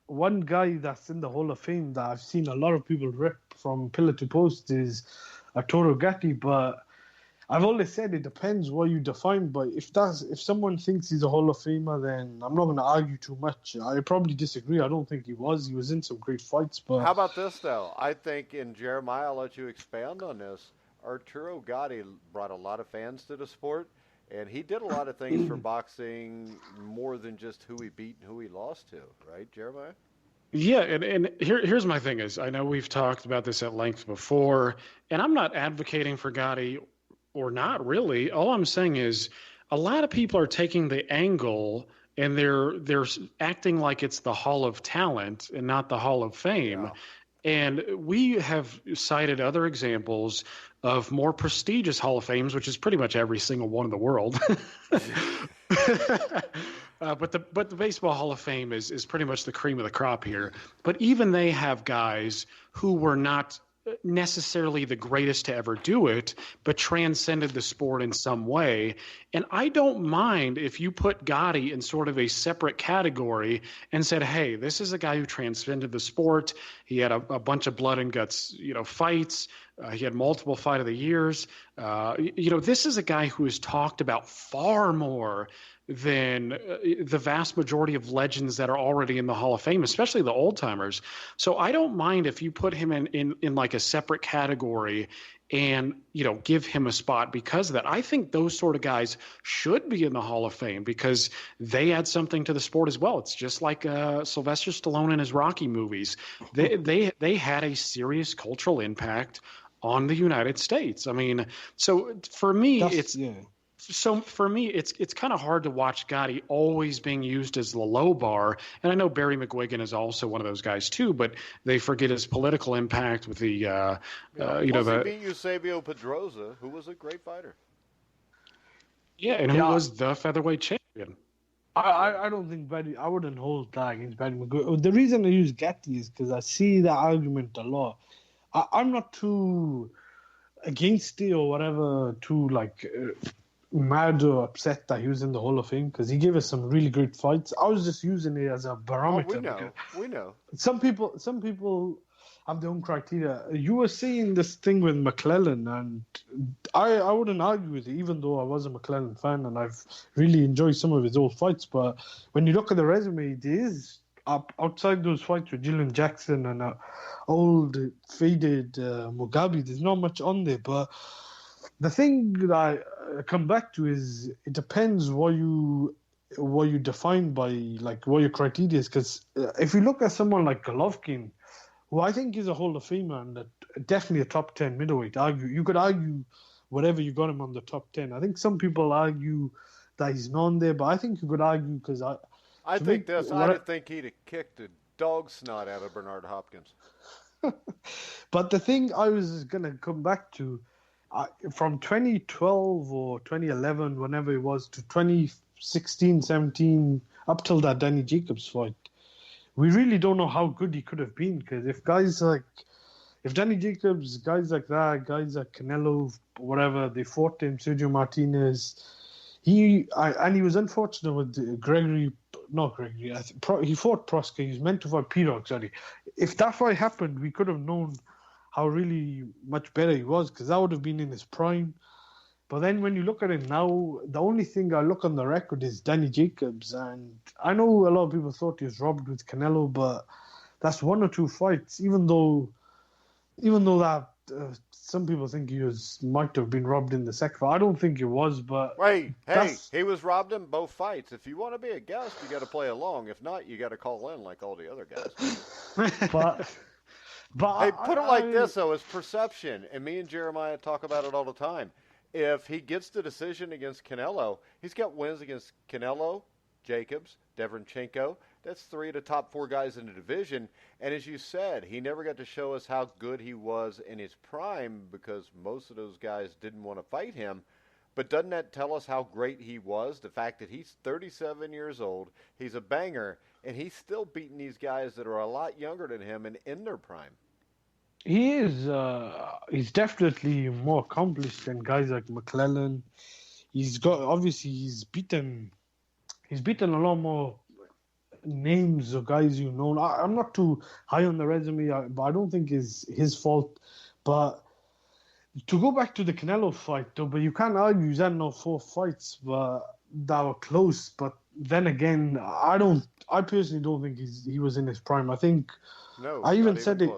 One guy that's in the Hall of Fame that I've seen a lot of people rip from pillar to post is Arturo Gatti, but I've always said it depends what you define. But if someone thinks he's a Hall of Famer, then I'm not going to argue too much. I probably disagree. I don't think he was. He was in some great fights. But how about this, though? I think, in Jeremiah, I'll let you expand on this. Arturo Gatti brought a lot of fans to the sport. And he did a lot of things for boxing more than just who he beat and who he lost to, right, Jeremiah? Yeah, and here's my thing is, I know we've talked about this at length before, and I'm not advocating for Gotti or not really. All I'm saying is a lot of people are taking the angle and they're acting like it's the Hall of Talent and not the Hall of Fame. Yeah. And we have cited other examples of more prestigious Hall of Fames, which is pretty much every single one in the world. But the Baseball Hall of Fame is pretty much the cream of the crop here. But even they have guys who were not necessarily the greatest to ever do it, but transcended the sport in some way. And I don't mind if you put Gotti in sort of a separate category and said, hey, this is a guy who transcended the sport. He had a bunch of blood and guts, fights. He had multiple fight of the years. This is a guy who is talked about far more than the vast majority of legends that are already in the Hall of Fame, especially the old timers. So I don't mind if you put him in like a separate category and, give him a spot because of that. I think those sort of guys should be in the Hall of Fame because they add something to the sport as well. It's just like Sylvester Stallone in his Rocky movies. They had a serious cultural impact on the United States. I mean, so for me, it's kind of hard to watch Gotti always being used as the low bar. And I know Barry McGuigan is also one of those guys too, but they forget his political impact with the, he beat Eusebio Pedrosa, who was a great fighter. Yeah, and who was the featherweight champion. I don't think Barry. I wouldn't hold that against Barry McGuigan. The reason I use Gatti is because I see that argument a lot. I'm not too against it or whatever, too mad or upset that he was in the Hall of Fame because he gave us some really great fights. I was just using it as a barometer. We know. Some people have their own criteria. You were saying this thing with McClellan, and I wouldn't argue with it, even though I was a McClellan fan and I've really enjoyed some of his old fights. But when you look at the resume, there is outside those fights with Gillian Jackson and old faded Mugabe, there's not much on there. But the thing that I come back to is it depends what you define by what your criteria is. Because if you look at someone like Golovkin, who I think is a Hall of Famer and definitely a top 10 middleweight, you could argue whatever you got him on the top 10. I think some people argue that he's not there, but I think you could argue because I think he'd have kicked the dog snot out of Bernard Hopkins. But the thing I was going to come back to, from 2012 or 2011, whenever it was, to 2016, 17, up till that Danny Jacobs fight, we really don't know how good he could have been. Because if Danny Jacobs, guys like that, guys like Canelo, whatever, they fought him, Sergio Martinez, he was unfortunate with he fought Proska. He was meant to fight Pirog, sorry. If that fight happened, we could have known how really much better he was because that would have been in his prime. But then when you look at it now, the only thing I look on the record is Danny Jacobs. And I know a lot of people thought he was robbed with Canelo, but that's one or two fights, even though that some people think might have been robbed in the second fight. I don't think he was, but... He was robbed in both fights. If you want to be a guest, you got to play along. If not, you got to call in like all the other guys. But hey, put it like this, though, it's perception. And me and Jeremiah talk about it all the time. If he gets the decision against Canelo, he's got wins against Canelo, Jacobs, Deverenchenko. That's three of the top four guys in the division. And as you said, he never got to show us how good he was in his prime because most of those guys didn't want to fight him. But doesn't that tell us how great he was? The fact that he's 37 years old, he's a banger, and he's still beating these guys that are a lot younger than him and in their prime. He is. He's definitely more accomplished than guys like McClellan. He's beaten a lot more names of guys you know. I'm not too high on the resume, but I don't think it's his fault. But to go back to the Canelo fight, though, but you can't argue he's had no 4 fights that were close. But then again, I personally don't think he was in his prime. I think I even said it.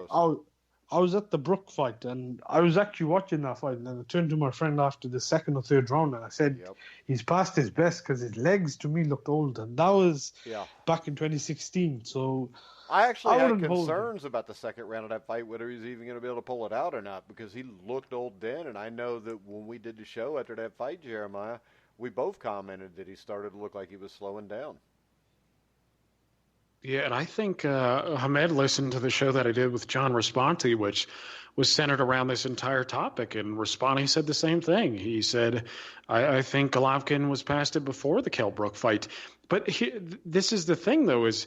I was at the Brook fight, and I was actually watching that fight, and then I turned to my friend after the second or third round, and I said, he's past his best because his legs, to me, looked old, and that was back in 2016, so... I actually had concerns about the second round of that fight, whether he was even going to be able to pull it out or not, because he looked old then, and I know that when we did the show after that fight, Jeremiah, we both commented that he started to look like he was slowing down. Yeah, and I think Hamed listened to the show that I did with John Responti, which was centered around this entire topic. And Responti said the same thing. He said, I think Golovkin was past it before the Kell Brook fight. But this is the thing, though, is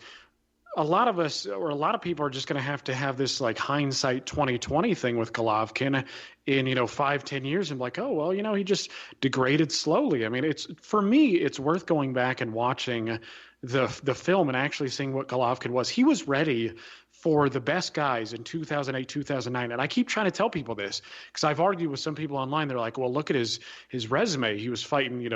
a lot of us or a lot of people are just going to have this like hindsight 2020 thing with Golovkin in, 5-10 years and like, oh, well, he just degraded slowly. I mean, for me, it's worth going back and watching the film and actually seeing what Golovkin was. He was ready for the best guys in 2008, 2009. And I keep trying to tell people this because I've argued with some people online. They're like, well, look at his resume. He was fighting,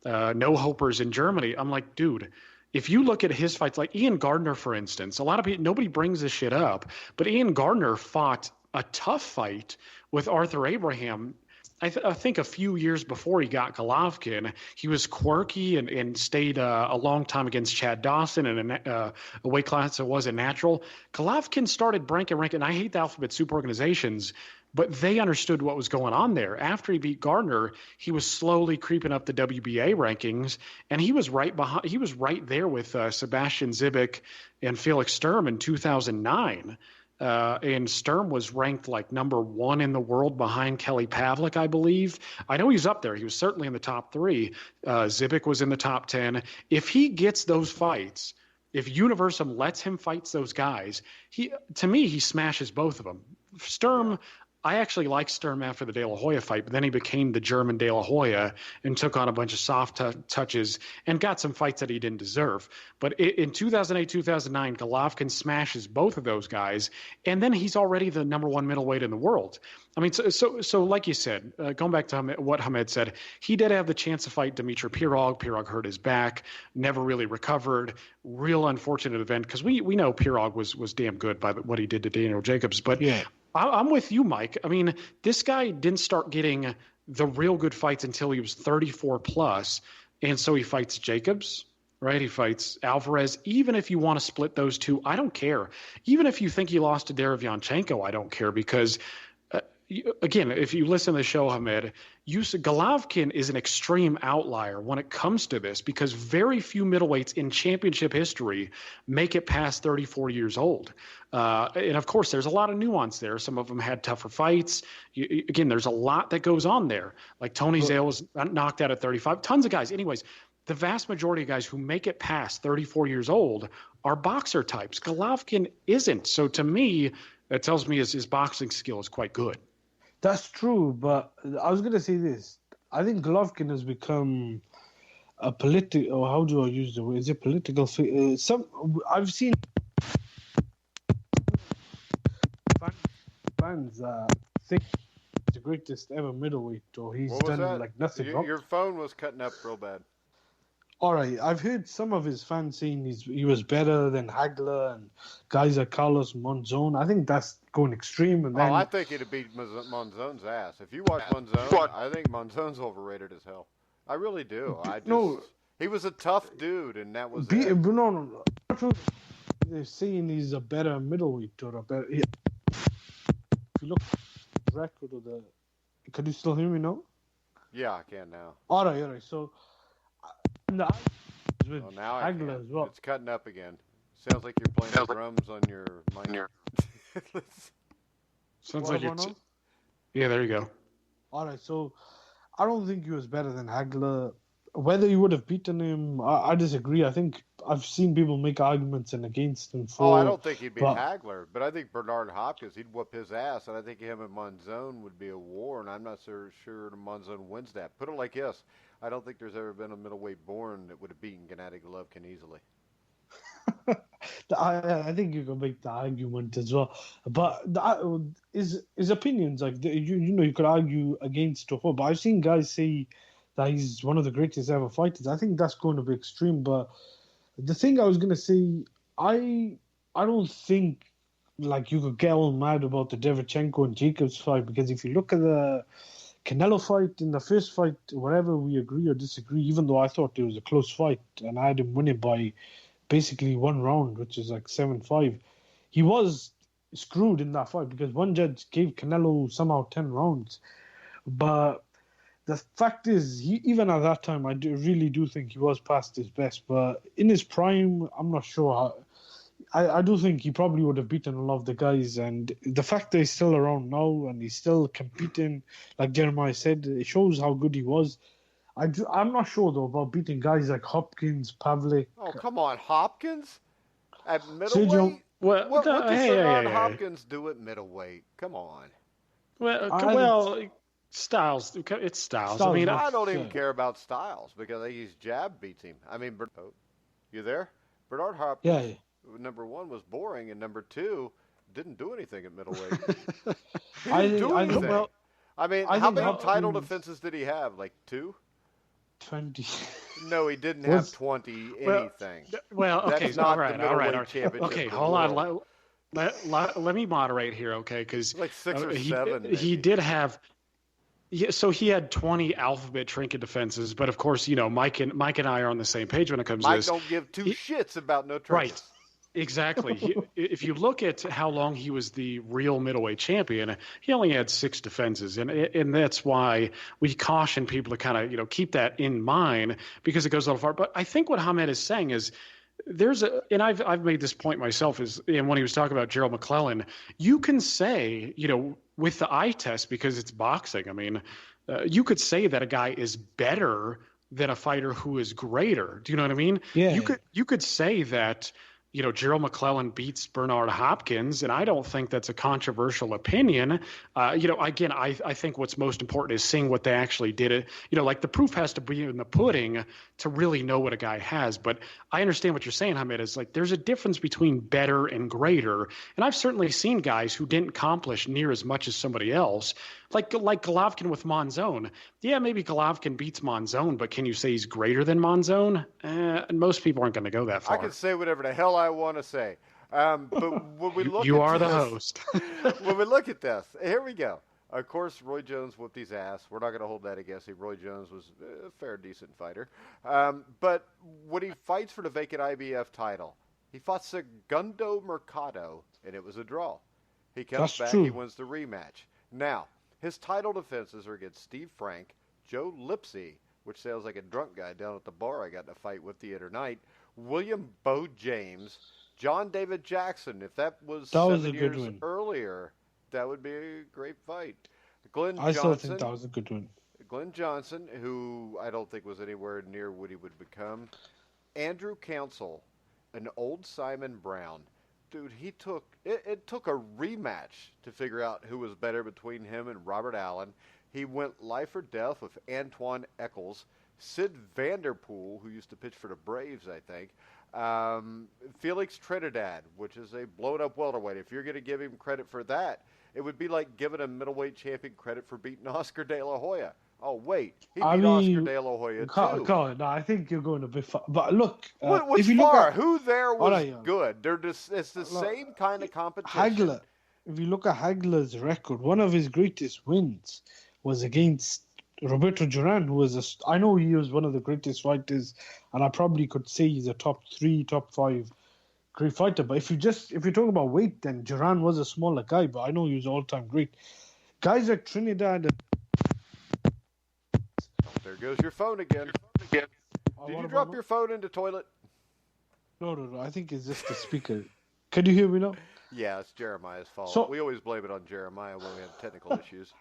no-hopers in Germany. I'm like, dude, if you look at his fights, like Ian Gardner, for instance, a lot of people, nobody brings this shit up, but Ian Gardner fought a tough fight with Arthur Abraham. I think a few years before he got Golovkin, he was quirky and stayed a long time against Chad Dawson in a weight class that wasn't natural. Golovkin started ranking, and I hate the alphabet soup organizations, but they understood what was going on there. After he beat Gardner, he was slowly creeping up the WBA rankings, and he was right behind. He was right there with Sebastian Zibik and Felix Sturm in 2009. And Sturm was ranked like number 1 in the world behind Kelly Pavlik, I believe. I know he's up there. He was certainly in the top 3. Zibik was in the top 10. If he gets those fights, if Universum lets him fight those guys, to me, he smashes both of them. Sturm, I actually liked Sturm after the De La Hoya fight, but then he became the German De La Hoya and took on a bunch of soft touches and got some fights that he didn't deserve. But in 2008, 2009, Golovkin smashes both of those guys, and then he's already the number 1 middleweight in the world. I mean, so like you said, going back to what Hamed said, he did have the chance to fight Dmitry Pirog. Pirog hurt his back, never really recovered. Real unfortunate event because we know Pirog was damn good by what he did to Daniel Jacobs. But yeah. I'm with you, Mike. I mean, this guy didn't start getting the real good fights until he was 34 plus. And so he fights Jacobs, right? He fights Alvarez. Even if you want to split those two, I don't care. Even if you think he lost to Derevyanchenko, I don't care because again, if you listen to the show, Hamed, Golovkin is an extreme outlier when it comes to this because very few middleweights in championship history make it past 34 years old. And, of course, there's a lot of nuance there. Some of them had tougher fights. Again, there's a lot that goes on there. Like Tony Zale was knocked out at 35. Tons of guys. Anyways, the vast majority of guys who make it past 34 years old are boxer types. Golovkin isn't. So, to me, that tells me his boxing skill is quite good. That's true, but I was going to say this. I think Golovkin has become a political, or how do I use the word? Is it political? I've seen fans think he's the greatest ever middleweight, or he's done like nothing wrong. Your phone was cutting up real bad. All right, I've heard some of his fans saying he was better than Hagler and guys like Carlos Monzon. I think that's going extreme. And then, I think he'd beat Monzon's ass. If you watch Monzon, I think Monzon's overrated as hell. I really do. He was a tough dude, and that was it. No. They're saying he's a better middleweight or a better. If you look at the record of the, can you still hear me now? Yeah, I can now. All right. So. Now I can. As well. It's cutting up again. Sounds like you're playing the drums on your mic. Sounds like it's... Yeah, there you go. All right, so I don't think he was better than Hagler. Whether he would have beaten him, I disagree. I think I've seen people make arguments and against him for... I don't think he'd beat Hagler, but I think Bernard Hopkins, he'd whoop his ass, and I think him and Monzon would be a war, and I'm not so sure Monzon wins that. Put it like this. I don't think there's ever been a middleweight born that would have beaten Gennady Golovkin easily. I think you can make the argument as well, but his opinions, like you could argue against or for. But I've seen guys say that he's one of the greatest ever fighters. I think that's going to be extreme. But the thing I was going to say, I don't think like you could get all mad about the Derevyanchenko and Jacobs fight because if you look at the Canelo fight, in the first fight, whatever we agree or disagree, even though I thought it was a close fight and I had him winning by basically one round, which is like 7-5, he was screwed in that fight because one judge gave Canelo somehow 10 rounds. But the fact is, even at that time, I really do think he was past his best. But in his prime, I'm not sure how. I do think he probably would have beaten a lot of the guys, and the fact that he's still around now and he's still competing, like Jeremiah said, it shows how good he was. I'm not sure though about beating guys like Hopkins, Pavlik. Oh come on, Hopkins at middleweight. What does Bernard Hopkins do at middleweight? Come on. Well, Styles. It's Styles. I mean, I don't even care about Styles because his jab beats him. I mean, you there, Bernard Hopkins? Yeah. Number one was boring, and number two didn't do anything at middleweight. He I didn't think do I anything. think Well, I mean, I how think many title Hopkins defenses did he have? Like 2? 20 No, he didn't have was 20 well, anything. okay, That's all not the right, all right, all middleweight right. championship Okay, of the hold world. on. Let me moderate here, okay? Because Like 6 or he 7, maybe. he did have. Yeah, so he had 20 alphabet trinket defenses, but of course, Mike and I are on the same page when it comes to Mike this. don't give two shits about no Right. trinkets. Exactly. If you look at how long he was the real middleweight champion, he only had 6 defenses, and that's why we caution people to kind of keep that in mind because it goes a little far. But I think what Hamed is saying is and I've made this point myself and when he was talking about Gerald McClellan, you can say with the eye test because it's boxing. I mean, you could say that a guy is better than a fighter who is greater. Do you know what I mean? Yeah. You could say that. Gerald McClellan beats Bernard Hopkins, and I don't think that's a controversial opinion. Again, I think what's most important is seeing what they actually did. Like the proof has to be in the pudding to really know what a guy has. But I understand what you're saying, Hamed, is like there's a difference between better and greater. And I've certainly seen guys who didn't accomplish near as much as somebody else, like Golovkin with Monzon. Yeah, maybe Golovkin beats Monzon, but can you say he's greater than Monzon? And most people aren't going to go that far. I can say whatever the hell I want to say. But when we look you at are the this, host. when we look at this, here we go. Of course, Roy Jones whooped his ass. We're not going to hold that against him. Roy Jones was a fair, decent fighter. But when he fights for the vacant IBF title, he fought Segundo Mercado, and it was a draw. He comes back, he wins the rematch. Now, his title defenses are against Steve Frank, Joe Lipsy, which sounds like a drunk guy down at the bar I got in a fight with the other night, William Bo James, John David Jackson. If that was 7 years earlier, that would be a great fight. I still think that was a good one. Glenn Johnson, who I don't think was anywhere near what he would become. Andrew Council, an old Simon Brown. Dude, it took a rematch to figure out who was better between him and Robert Allen. He went life or death with Antoine Eccles, Sid Vanderpool, who used to pitch for the Braves, I think, Felix Trinidad, which is a blown-up welterweight. If you're going to give him credit for that, it would be like giving a middleweight champion credit for beating Oscar De La Hoya. Oh, wait. He beat Oscar De La Hoya, too. God, no, I think you're going a bit far. But look. What's far? Who there was good? It's the same kind of competition. Hagler. If you look at Hagler's record, one of his greatest wins was against Roberto Duran, who was I know he was one of the greatest fighters, and I probably could say he's a top 3, top 5 great fighter. But if you're talking about weight, then Duran was a smaller guy, but I know he was all-time great. Guys like Trinidad. There goes your phone again. Did you drop your phone in the toilet? No. I think it's just the speaker. Can you hear me now? Yeah, it's Jeremiah's fault. We always blame it on Jeremiah when we have technical issues.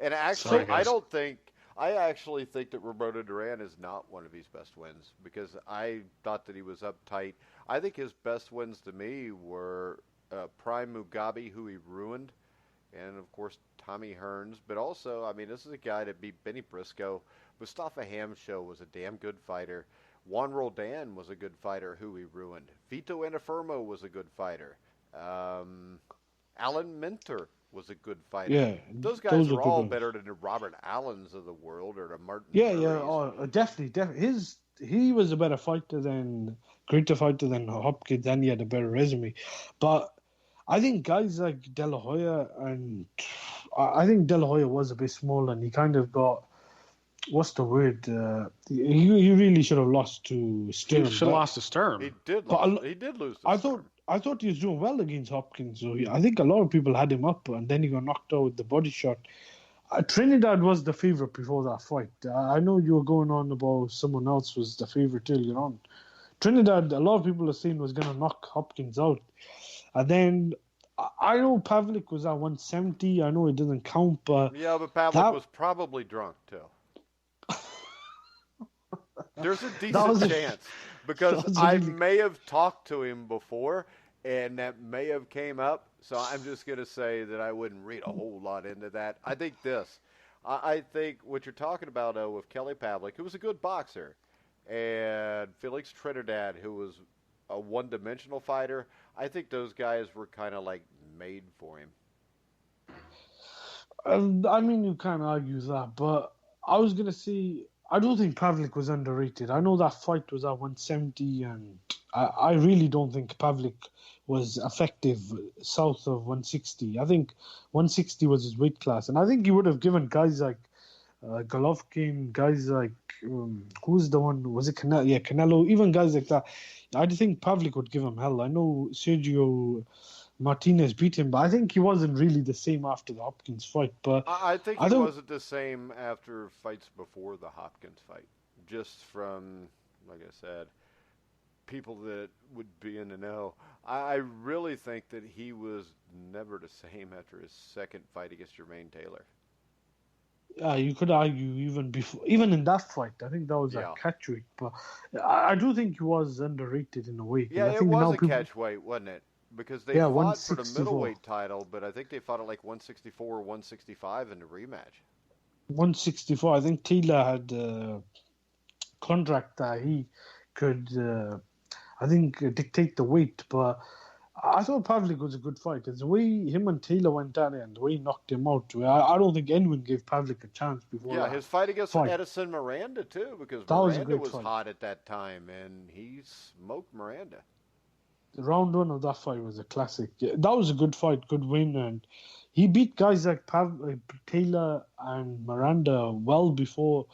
And actually, I actually think that Roberto Duran is not one of his best wins because I thought that he was uptight. I think his best wins to me were Prime Mugabe, who he ruined, and of course Tommy Hearns. But also, I mean, this is a guy that beat Benny Briscoe. Mustafa Hamsho was a damn good fighter. Juan Roldan was a good fighter who he ruined. Vito Antuofermo was a good fighter. Alan Minter was a good fighter. Yeah, those guys are all better than the Robert Allens of the world or the Martin. Definitely. He was a greater fighter than Hopkins, and he had a better resume. But I think guys like De La Hoya, and I think De La Hoya was a bit small, and he kind of got. What's the word? He really should have lost to Sturm. He should have lost to Sturm. He did lose to Sturm. I thought he was doing well against Hopkins. So I think a lot of people had him up, and then he got knocked out with the body shot. Trinidad was the favourite before that fight. I know you were going on about someone else was the favourite earlier on. Trinidad, a lot of people are saying was going to knock Hopkins out. And then I know Pavlik was at 170. I know it doesn't count, but... Yeah, but Pavlik was probably drunk, too. There's a decent chance because I may have talked to him before and that may have came up. So I'm just going to say that I wouldn't read a whole lot into that. I think I think what you're talking about, with Kelly Pavlik, who was a good boxer, and Felix Trinidad, who was a one-dimensional fighter. I think those guys were kind of like made for him. I mean, you can't argue that, but I was gonna say I don't think Pavlik was underrated. I know that fight was at 170, and I really don't think Pavlik was effective south of 160. I think 160 was his weight class, and I think he would have given guys like Golovkin, guys like who's the one? Was it Canelo? Yeah, Canelo. Even guys like that. I think Pavlik would give him hell. I know Sergio Martinez beat him, but I think he wasn't really the same after the Hopkins fight. But I think I he don't. wasn't the same after fights before the Hopkins fight. Just from, like I said, people that would be in the know. I really think that he was never the same after his second fight against Jermaine Taylor. Yeah, you could argue even before, even in that fight. I think that was a Yeah. catchweight, but I do think he was underrated in a way. 'Cause Yeah, I it think was now a people, catch weight, wasn't it? Because they yeah, fought for the 164. middleweight title, but I think they fought at like 164 or 165 in the rematch. 164. I think Taylor had a contract that he could, I think, dictate the weight. But I thought Pavlik was a good fight. It's the way him and Taylor went down there and the way he knocked him out. I don't think anyone gave Pavlik a chance before Yeah, that his fight against fight. Edison Miranda too, because That was a Miranda great was fight. hot at that time, and he smoked Miranda. Round one of that fight was a classic. Yeah, that was a good fight, good win, and he beat guys like Taylor and Miranda well before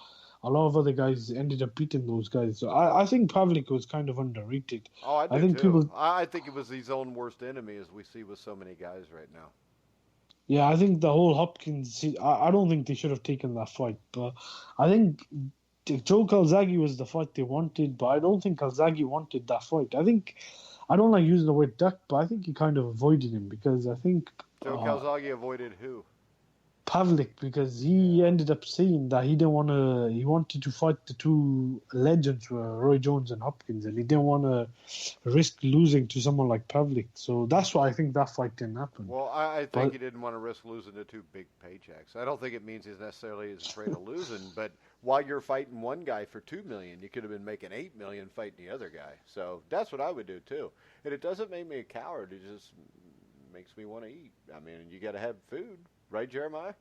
a lot of other guys ended up beating those guys. So I think Pavlik was kind of underrated. Oh, I do I think too. people, I think it was his own worst enemy, as we see with so many guys right now. yeah, I think the whole Hopkins. I don't think they should have taken that fight, but I think Joe Calzaghe was the fight they wanted, but I don't think Calzaghe wanted that fight. I don't like using the word duck, but I think he kind of avoided him because I think Joe Calzaghe avoided who? Pavlik, because he ended up saying that he didn't want to. He wanted to fight the two legends, Roy Jones and Hopkins, and he didn't want to risk losing to someone like Pavlik. So that's why I think that fight didn't happen. Well, I think But he didn't want to risk losing to two big paychecks. I don't think it means he's necessarily as afraid of losing, but while you're fighting one guy for $2 million, you could have been making $8 million fighting the other guy. So that's what I would do too. And it doesn't make me a coward. It just makes me want to eat. I mean, you got to have food, right, Jeremiah?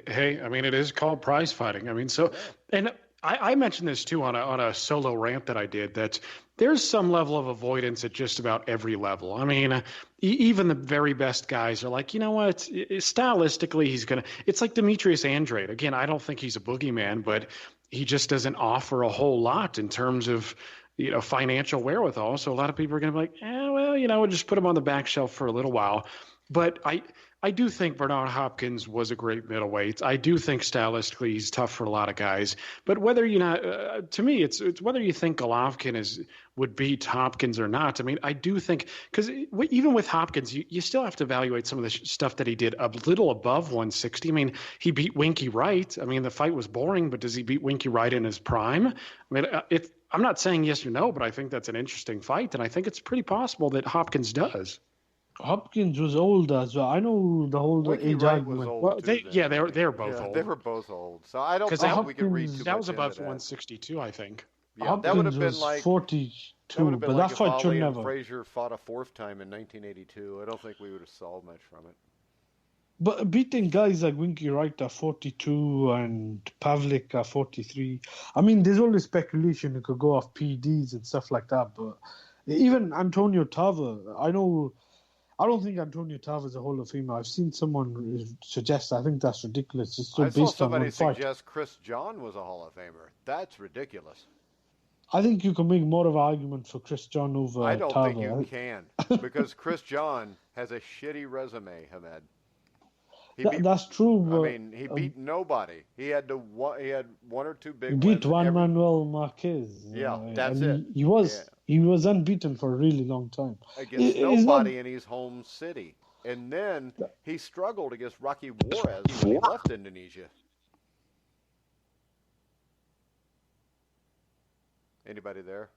Hey, I mean, it is called prize fighting. I mean, so, and I mentioned this too on a solo rant that I did, that there's some level of avoidance at just about every level. I mean, even the very best guys are like, you know what, stylistically, it's like Demetrius Andrade. Again, I don't think he's a boogeyman, but he just doesn't offer a whole lot in terms of, financial wherewithal. So a lot of people are going to be like, well, we'll just put him on the back shelf for a little while. But I do think Bernard Hopkins was a great middleweight. I do think stylistically he's tough for a lot of guys. But whether to me, it's whether you think Golovkin would beat Hopkins or not. I mean, I do think, because even with Hopkins, you still have to evaluate some of the stuff that he did a little above 160. I mean, he beat Winky Wright. I mean, the fight was boring, but does he beat Winky Wright in his prime? I mean, I'm not saying yes or no, but I think that's an interesting fight, and I think it's pretty possible that Hopkins does. Hopkins was old as well. I know the whole Winky age Wright argument. was old Well, too. they're both old. They were both old. So I don't 'Cause think that- we could read too much That was into above that. 162, I think. Yeah, Hopkins that would have been was like 42, but that fight should Ali and never. Frazier fought a fourth time in 1982. I don't think we would have saw much from it. But beating guys like Winky Wright at 42 and Pavlik at 43, I mean, there's always speculation it could go off PEDs and stuff like that. But even Antonio Tava, I don't think Antonio Tava is a Hall of Famer. I've seen someone suggest. I think that's ridiculous. It's still I saw based on somebody one fight. suggest Chris John was a Hall of Famer. That's ridiculous. I think you can make more of an argument for Chris John over I don't Tava. think you can, because Chris John has a shitty resume, Hamed. That's true. But, he beat nobody. He had one or two big he beat wins. Juan Manuel Marquez. Yeah, and that's it. He was unbeaten for a really long time. Against nobody in his home city. And then he struggled against Rocky Juarez when he left Indonesia. Anybody there?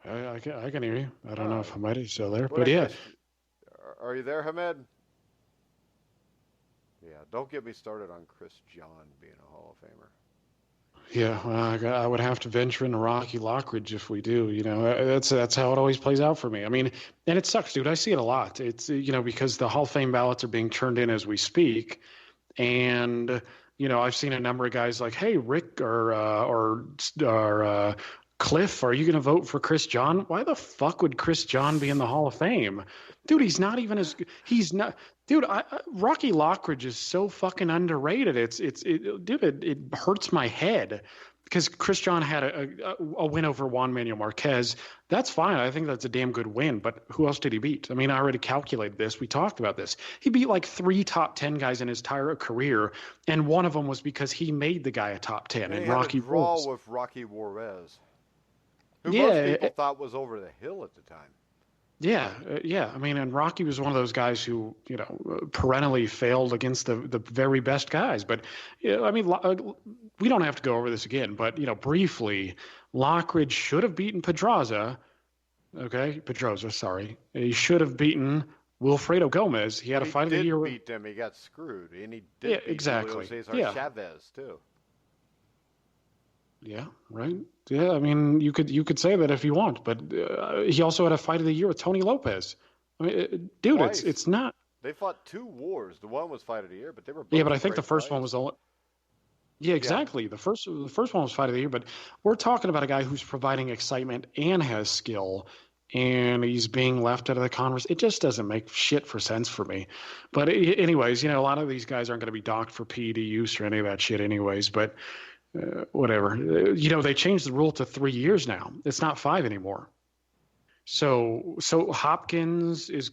I can hear you. I don't know if Hamedi's still there, Well, but yeah. Are you there, Hamed? Yeah, don't get me started on Chris John being a Hall of Famer. Yeah, I would have to venture into Rocky Lockridge if we do. That's how it always plays out for me. I mean, and it sucks, dude. I see it a lot. It's because the Hall of Fame ballots are being turned in as we speak, and I've seen a number of guys like, hey, Rick or Cliff, are you going to vote for Chris John? Why the fuck would Chris John be in the Hall of Fame? Dude, he's not even as he's not. Dude, Rocky Lockridge is so fucking underrated. It hurts my head because Chris John had a win over Juan Manuel Marquez. That's fine. I think that's a damn good win. But who else did he beat? I mean, I already calculated this. We talked about this. He beat like 3 top 10 guys in his entire career, and one of them was because he made the guy a top 10. And Rocky draw with Rocky Juarez, who most people thought was over the hill at the time. Yeah. I mean, and Rocky was one of those guys who, perennially failed against the very best guys. But, I mean, we don't have to go over this again. But, briefly, Lockridge should have beaten Pedroza. Okay, Pedroza, sorry. He should have beaten Wilfredo Gomez. He had a fight of the year. He did beat him. He got screwed. And he did beat Julio Cesar Chavez, too. Yeah, right. Yeah, I mean, you could say that if you want, but he also had a fight of the year with Tony Lopez. I mean, dude, twice. It's not. They fought 2 wars. The one was fight of the year, but they were both. Yeah, but I think the first one was only. Yeah, exactly. Yeah. The first one was fight of the year, but we're talking about a guy who's providing excitement and has skill, and he's being left out of the conversation. It just doesn't make shit for sense for me. But anyways, a lot of these guys aren't going to be docked for PED use or any of that shit, anyways. But. Whatever. They changed the rule to 3 years now. It's not 5 anymore. So Hopkins is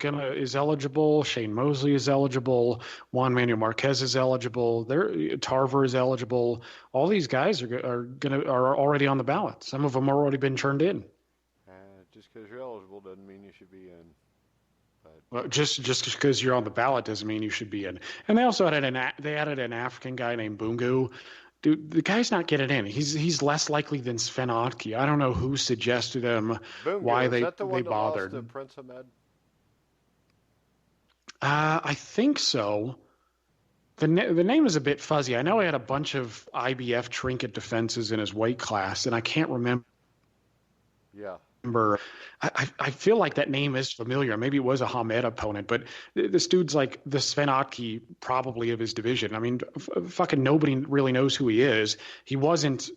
eligible. Shane Mosley is eligible. Juan Manuel Marquez is eligible. Tarver is eligible. All these guys are already on the ballot. Some of them have already been turned in. Just because you're eligible doesn't mean you should be in. Well, just because you're on the ballot doesn't mean you should be in. And they also added an African guy named Bungu. Dude, the guy's not getting in. He's less likely than Sven Otke. I don't know who suggested him, why they bothered. Lost to Prince Ahmed? I think so. The name is a bit fuzzy. I know he had a bunch of IBF trinket defenses in his weight class, and I can't remember. Yeah. I feel like that name is familiar. Maybe it was a Hamed opponent, but this dude's like the Sven Otke probably of his division. I mean, fucking nobody really knows who he is. He wasn't,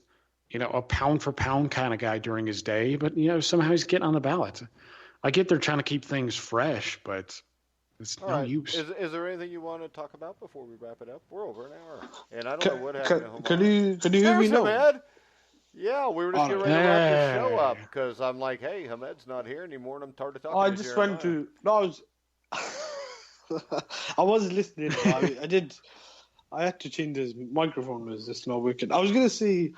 a pound for pound kind of guy during his day, but somehow he's getting on the ballot. I get they're trying to keep things fresh, but it's no use. Is there anything you want to talk about before we wrap it up? We're over an hour, and I don't know what happened. Can you hear me now? Yeah, we were just getting ready to wrap the show up because I'm like, hey, Hamed's not here anymore, and I'm tired of talking to I just went to. No, I was listening. I had to change his microphone. Was this no wicked? I was gonna say,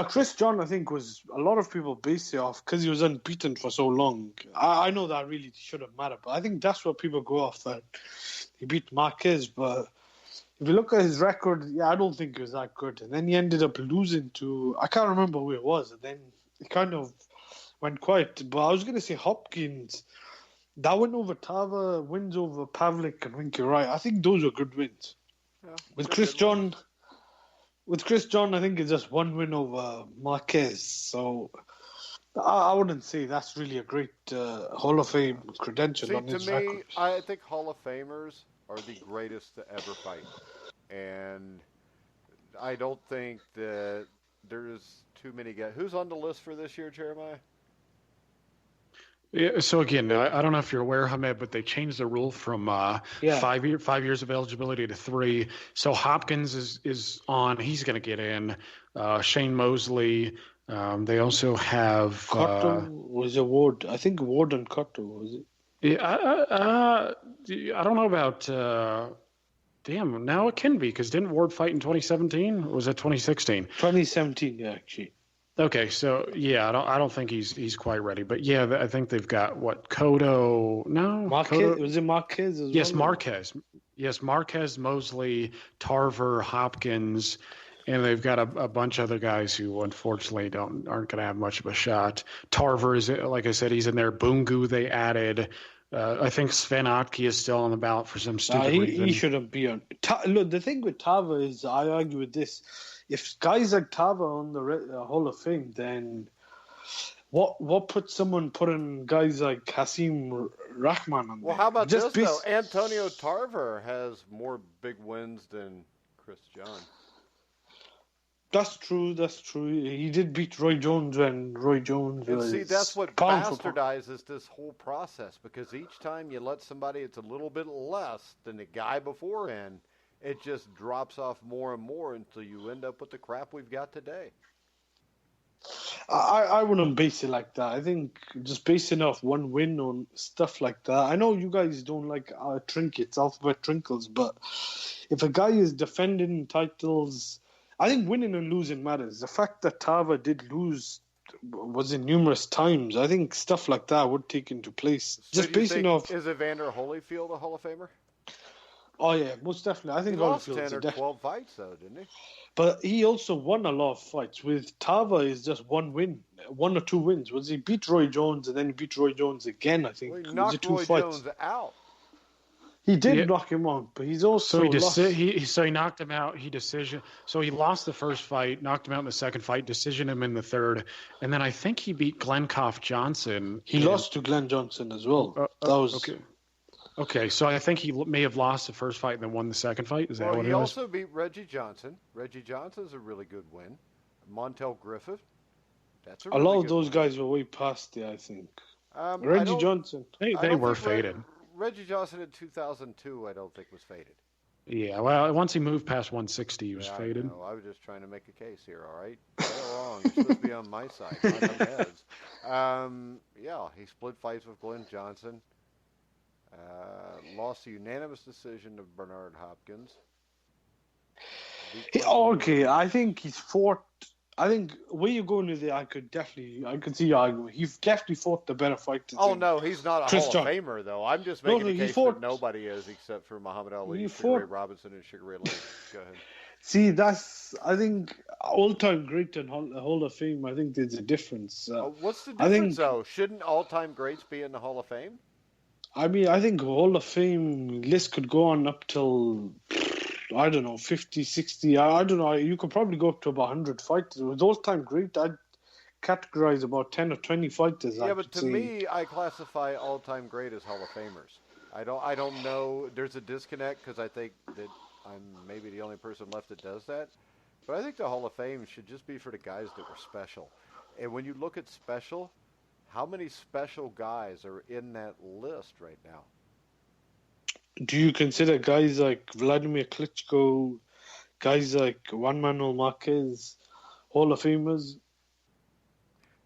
Chris John. I think was a lot of people base it off because he was unbeaten for so long. I know that really shouldn't matter, but I think that's what people go off, that he beat Marquez, but. If you look at his record, I don't think it was that good. And then he ended up losing to, I can't remember who it was. And then it kind of went quiet. But I was going to say Hopkins, that win over Tava, wins over Pavlik, and Winky Wright. I think those were good wins. Yeah, with Chris John, I think it's just 1 win over Marquez. So I wouldn't say that's really a great Hall of Fame credential on his record. To me, I think Hall of Famers are the greatest to ever fight. And I don't think that there's too many guys. Who's on the list for this year, Jeremiah? Yeah, so again, I don't know if you're aware, Hamed, but they changed the rule from 5 years of eligibility to 3. So Hopkins is on. He's going to get in. Shane Mosley. They also have... Cotto was a Ward. I think Ward and Cotto, was it? Yeah, I don't know about. Damn, now it can be because didn't Ward fight in 2017? Or was it 2016? 2017, yeah, actually. Okay, so yeah, I don't think he's quite ready, but yeah, I think they've got Cotto. No, Marquez. Was it Marquez? Yes, Marquez. Yes, Marquez, Mosley, Tarver, Hopkins. And they've got a bunch of other guys who, unfortunately, aren't going to have much of a shot. Tarver is, like I said, he's in there. Bungu they added. I think Sven Otke is still on the ballot for some stupid reason. He shouldn't be on. Look, the thing with Tava is, I argue with this. If guys like Tava on the Hall of Fame, then what puts someone putting guys like Hasim Rahman on? Well, how about this though? Antonio Tarver has more big wins than Chris John. That's true. He did beat Roy Jones when Roy Jones was... And see, that's what bastardizes this whole process, because each time you let somebody it's a little bit less than the guy beforehand, it just drops off more and more until you end up with the crap we've got today. I wouldn't base it like that. I think just basing off one win on stuff like that. I know you guys don't like trinkets, alphabet trinkles, but if a guy is defending titles... I think winning and losing matters. The fact that Tava did lose was in numerous times. I think stuff like that would take into place. So just basing off. Is Evander Holyfield a Hall of Famer? Oh yeah, most definitely. I think he lost Holyfield's 10 or 12 fights though, didn't he? But he also won a lot of fights. With Tava, is just one win, 1 or 2 wins. Was he beat Roy Jones and then he beat Roy Jones again? I think. Well, he knocked Roy Jones out. He did knock him out, but he's also lost. He knocked him out. So he lost the first fight, knocked him out in the second fight, decisioned him in the third, and then I think he beat Glencoff Johnson. He lost to Glenn Johnson as well. That was okay. Okay, so I think he may have lost the first fight and then won the second fight. Is that what it was? He also beat Reggie Johnson. Reggie Johnson's a really good win. Montel Griffith. That's a lot of those guys were way past there, I think. Reggie Johnson. They were faded. Reggie Johnson in 2002, I don't think was faded. Yeah, well, once he moved past 160, he was faded. I was just trying to make a case here, all right? Get along. You're supposed to be on my side, not on his. He split fights with Glenn Johnson. Lost a unanimous decision to Bernard Hopkins. I think he's fought... I think where you're going with it, I could see your argument. He definitely fought the better fighter. Oh no, he's not a Hall of Famer though. I'm just making a case that nobody is except for Muhammad Ali, Sugar Ray Robinson, and Sugar Ray Leonard. Go ahead. See, I think all-time great and Hall of Fame. I think there's a difference. What's the difference though? Shouldn't all-time greats be in the Hall of Fame? I mean, I think Hall of Fame list could go on up till, I don't know, 50, 60. I don't know. You could probably go up to about 100 fighters. With all-time great, I'd categorize about 10 or 20 fighters. Yeah, but to me, I classify all-time great as Hall of Famers. I don't know. There's a disconnect because I think that I'm maybe the only person left that does that. But I think the Hall of Fame should just be for the guys that were special. And when you look at special, how many special guys are in that list right now? Do you consider guys like Vladimir Klitschko, guys like Juan Manuel Marquez, Hall of Famers?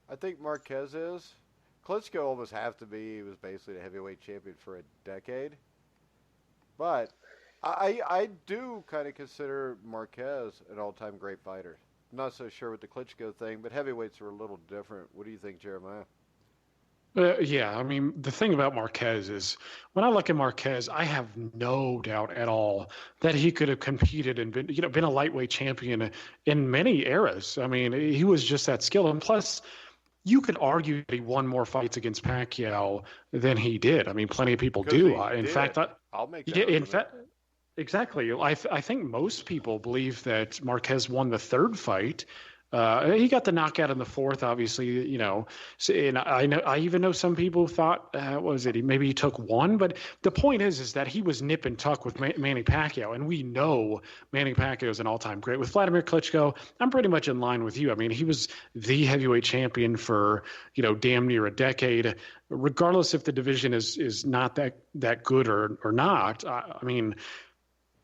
I think Marquez is. Klitschko almost have to be. He was basically the heavyweight champion for a decade. But I do kind of consider Marquez an all-time great fighter. I'm not so sure with the Klitschko thing, but heavyweights are a little different. What do you think, Jeremiah? Yeah, I mean, the thing about Marquez is when I look at Marquez, I have no doubt at all that he could have competed and been a lightweight champion in many eras. I mean, he was just that skilled. And plus, you could argue that he won more fights against Pacquiao than he did. I mean, plenty of people do. In fact, I'll make that argument. Exactly. I think most people believe that Marquez won the third fight. He got the knockout in the fourth, obviously, and I even know some people thought, maybe he took one, but the point is that he was nip and tuck with Manny Pacquiao, and we know Manny Pacquiao is an all-time great. With Vladimir Klitschko, I'm pretty much in line with you. I mean, he was the heavyweight champion for, damn near a decade, regardless if the division is not that good or not. I mean,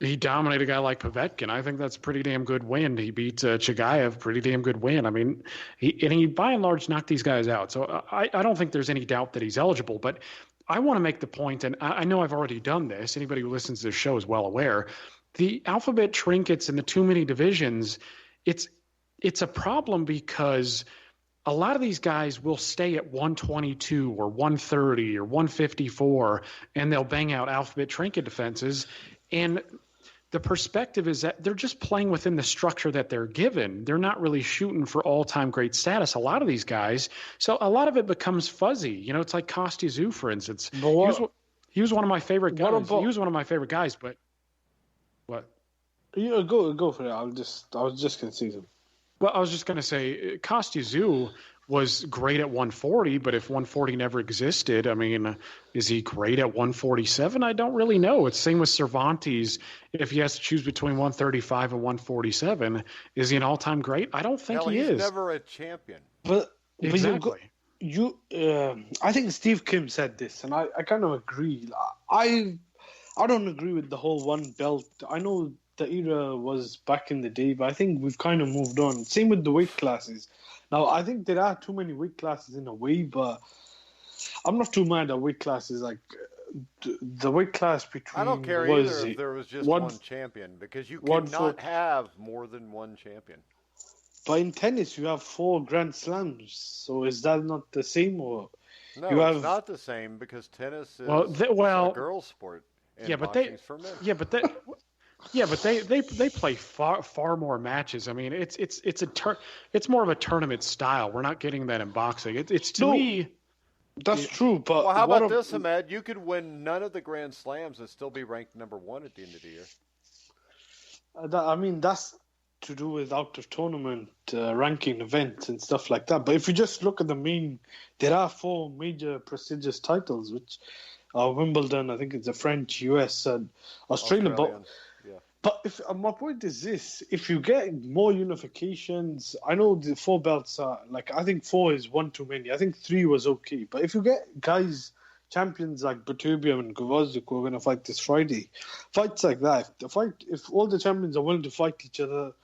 he dominated a guy like Povetkin. I think that's a pretty damn good win. He beat Chagayev, pretty damn good win. I mean, he by and large knocked these guys out. So I don't think there's any doubt that he's eligible. But I want to make the point, and I know I've already done this. Anybody who listens to this show is well aware. The alphabet trinkets and the too many divisions, it's a problem because a lot of these guys will stay at 122 or 130 or 154, and they'll bang out alphabet trinket defenses. And the perspective is that they're just playing within the structure that they're given. They're not really shooting for all-time great status, a lot of these guys. So a lot of it becomes fuzzy. You know, it's like Kostya Tszyu, for instance. He was one of my favorite guys. He was one of my favorite guys, but what? Yeah, go for it. I was just gonna say something. Well, I was just gonna say Kostya Tszyu was great at 140, but if 140 never existed, I mean, is he great at 147? I don't really know. It's same with Cervantes. If he has to choose between 135 and 147, is he an all-time great? I don't think he is. He's never a champion. But exactly. I think Steve Kim said this, and I kind of agree. I don't agree with the whole one belt. I know the era was back in the day, but I think we've kind of moved on. Same with the weight classes. Now, I think there are too many weight classes in a way, but I'm not too mad at weight classes. Like, the weight class between... I don't care either if there was just one champion, because you cannot have more than one champion. But in tennis, you have 4 Grand Slams, so is that not the same? Or no, it's not the same, because tennis is a girls' sport, and boxing's for men. Yeah, but they play far more matches. I mean, it's more of a tournament style. We're not getting that in boxing. It's to me. That's true, but how about this, Ahmed? You could win none of the Grand Slams and still be ranked number 1 at the end of the year. I mean, that's to do with out of tournament ranking events and stuff like that. But if you just look at there are 4 major prestigious titles, which are Wimbledon, I think it's the French, US, and Australia. But my point is this: if you get more unifications, I know the 4 belts are I think 4 is one too many. I think 3 was okay. But if you get champions like Butubia and Gvozdyk who are going to fight this Friday, fights like that. If all the champions are willing to fight each other,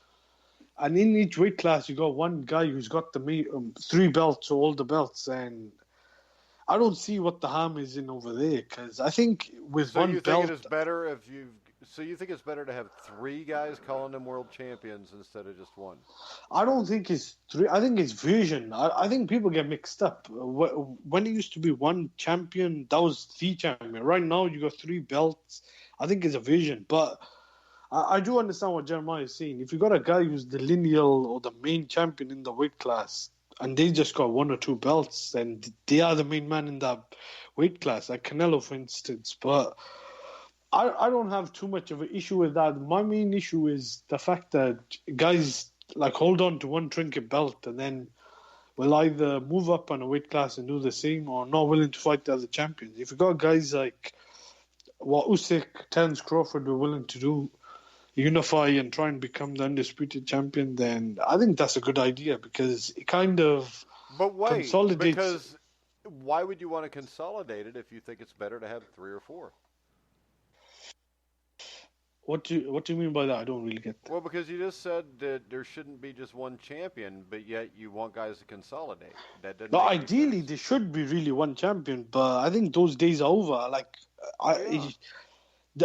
and in each weight class you got one guy who's got the 3 belts or all the belts, and I don't see what the harm is in over there, because I think with one belt. So you think it is better if you? So you think it's better to have 3 guys calling them world champions instead of just 1? I don't think it's 3. I think it's vision. I think people get mixed up. When it used to be 1 champion, that was the champion. Right now, you got 3 belts. I think it's a vision. But I do understand what Jeremiah is saying. If you got a guy who's the lineal or the main champion in the weight class, and they just got 1 or 2 belts, and they are the main man in that weight class, like Canelo, for instance. But I don't have too much of an issue with that. My main issue is the fact that guys hold on to 1 trinket belt and then will either move up on a weight class and do the same, or not willing to fight the other champions. If you got guys like what Usyk, Terence Crawford were willing to do, unify and try and become the undisputed champion, then I think that's a good idea, because it kind of consolidates. Because why would you want to consolidate it if you think it's better to have 3 or 4? What do you mean by that? I don't really get that. Well, because you just said that there shouldn't be just 1 champion, but yet you want guys to consolidate. That doesn't. But ideally, there should be really 1 champion. But I think those days are over.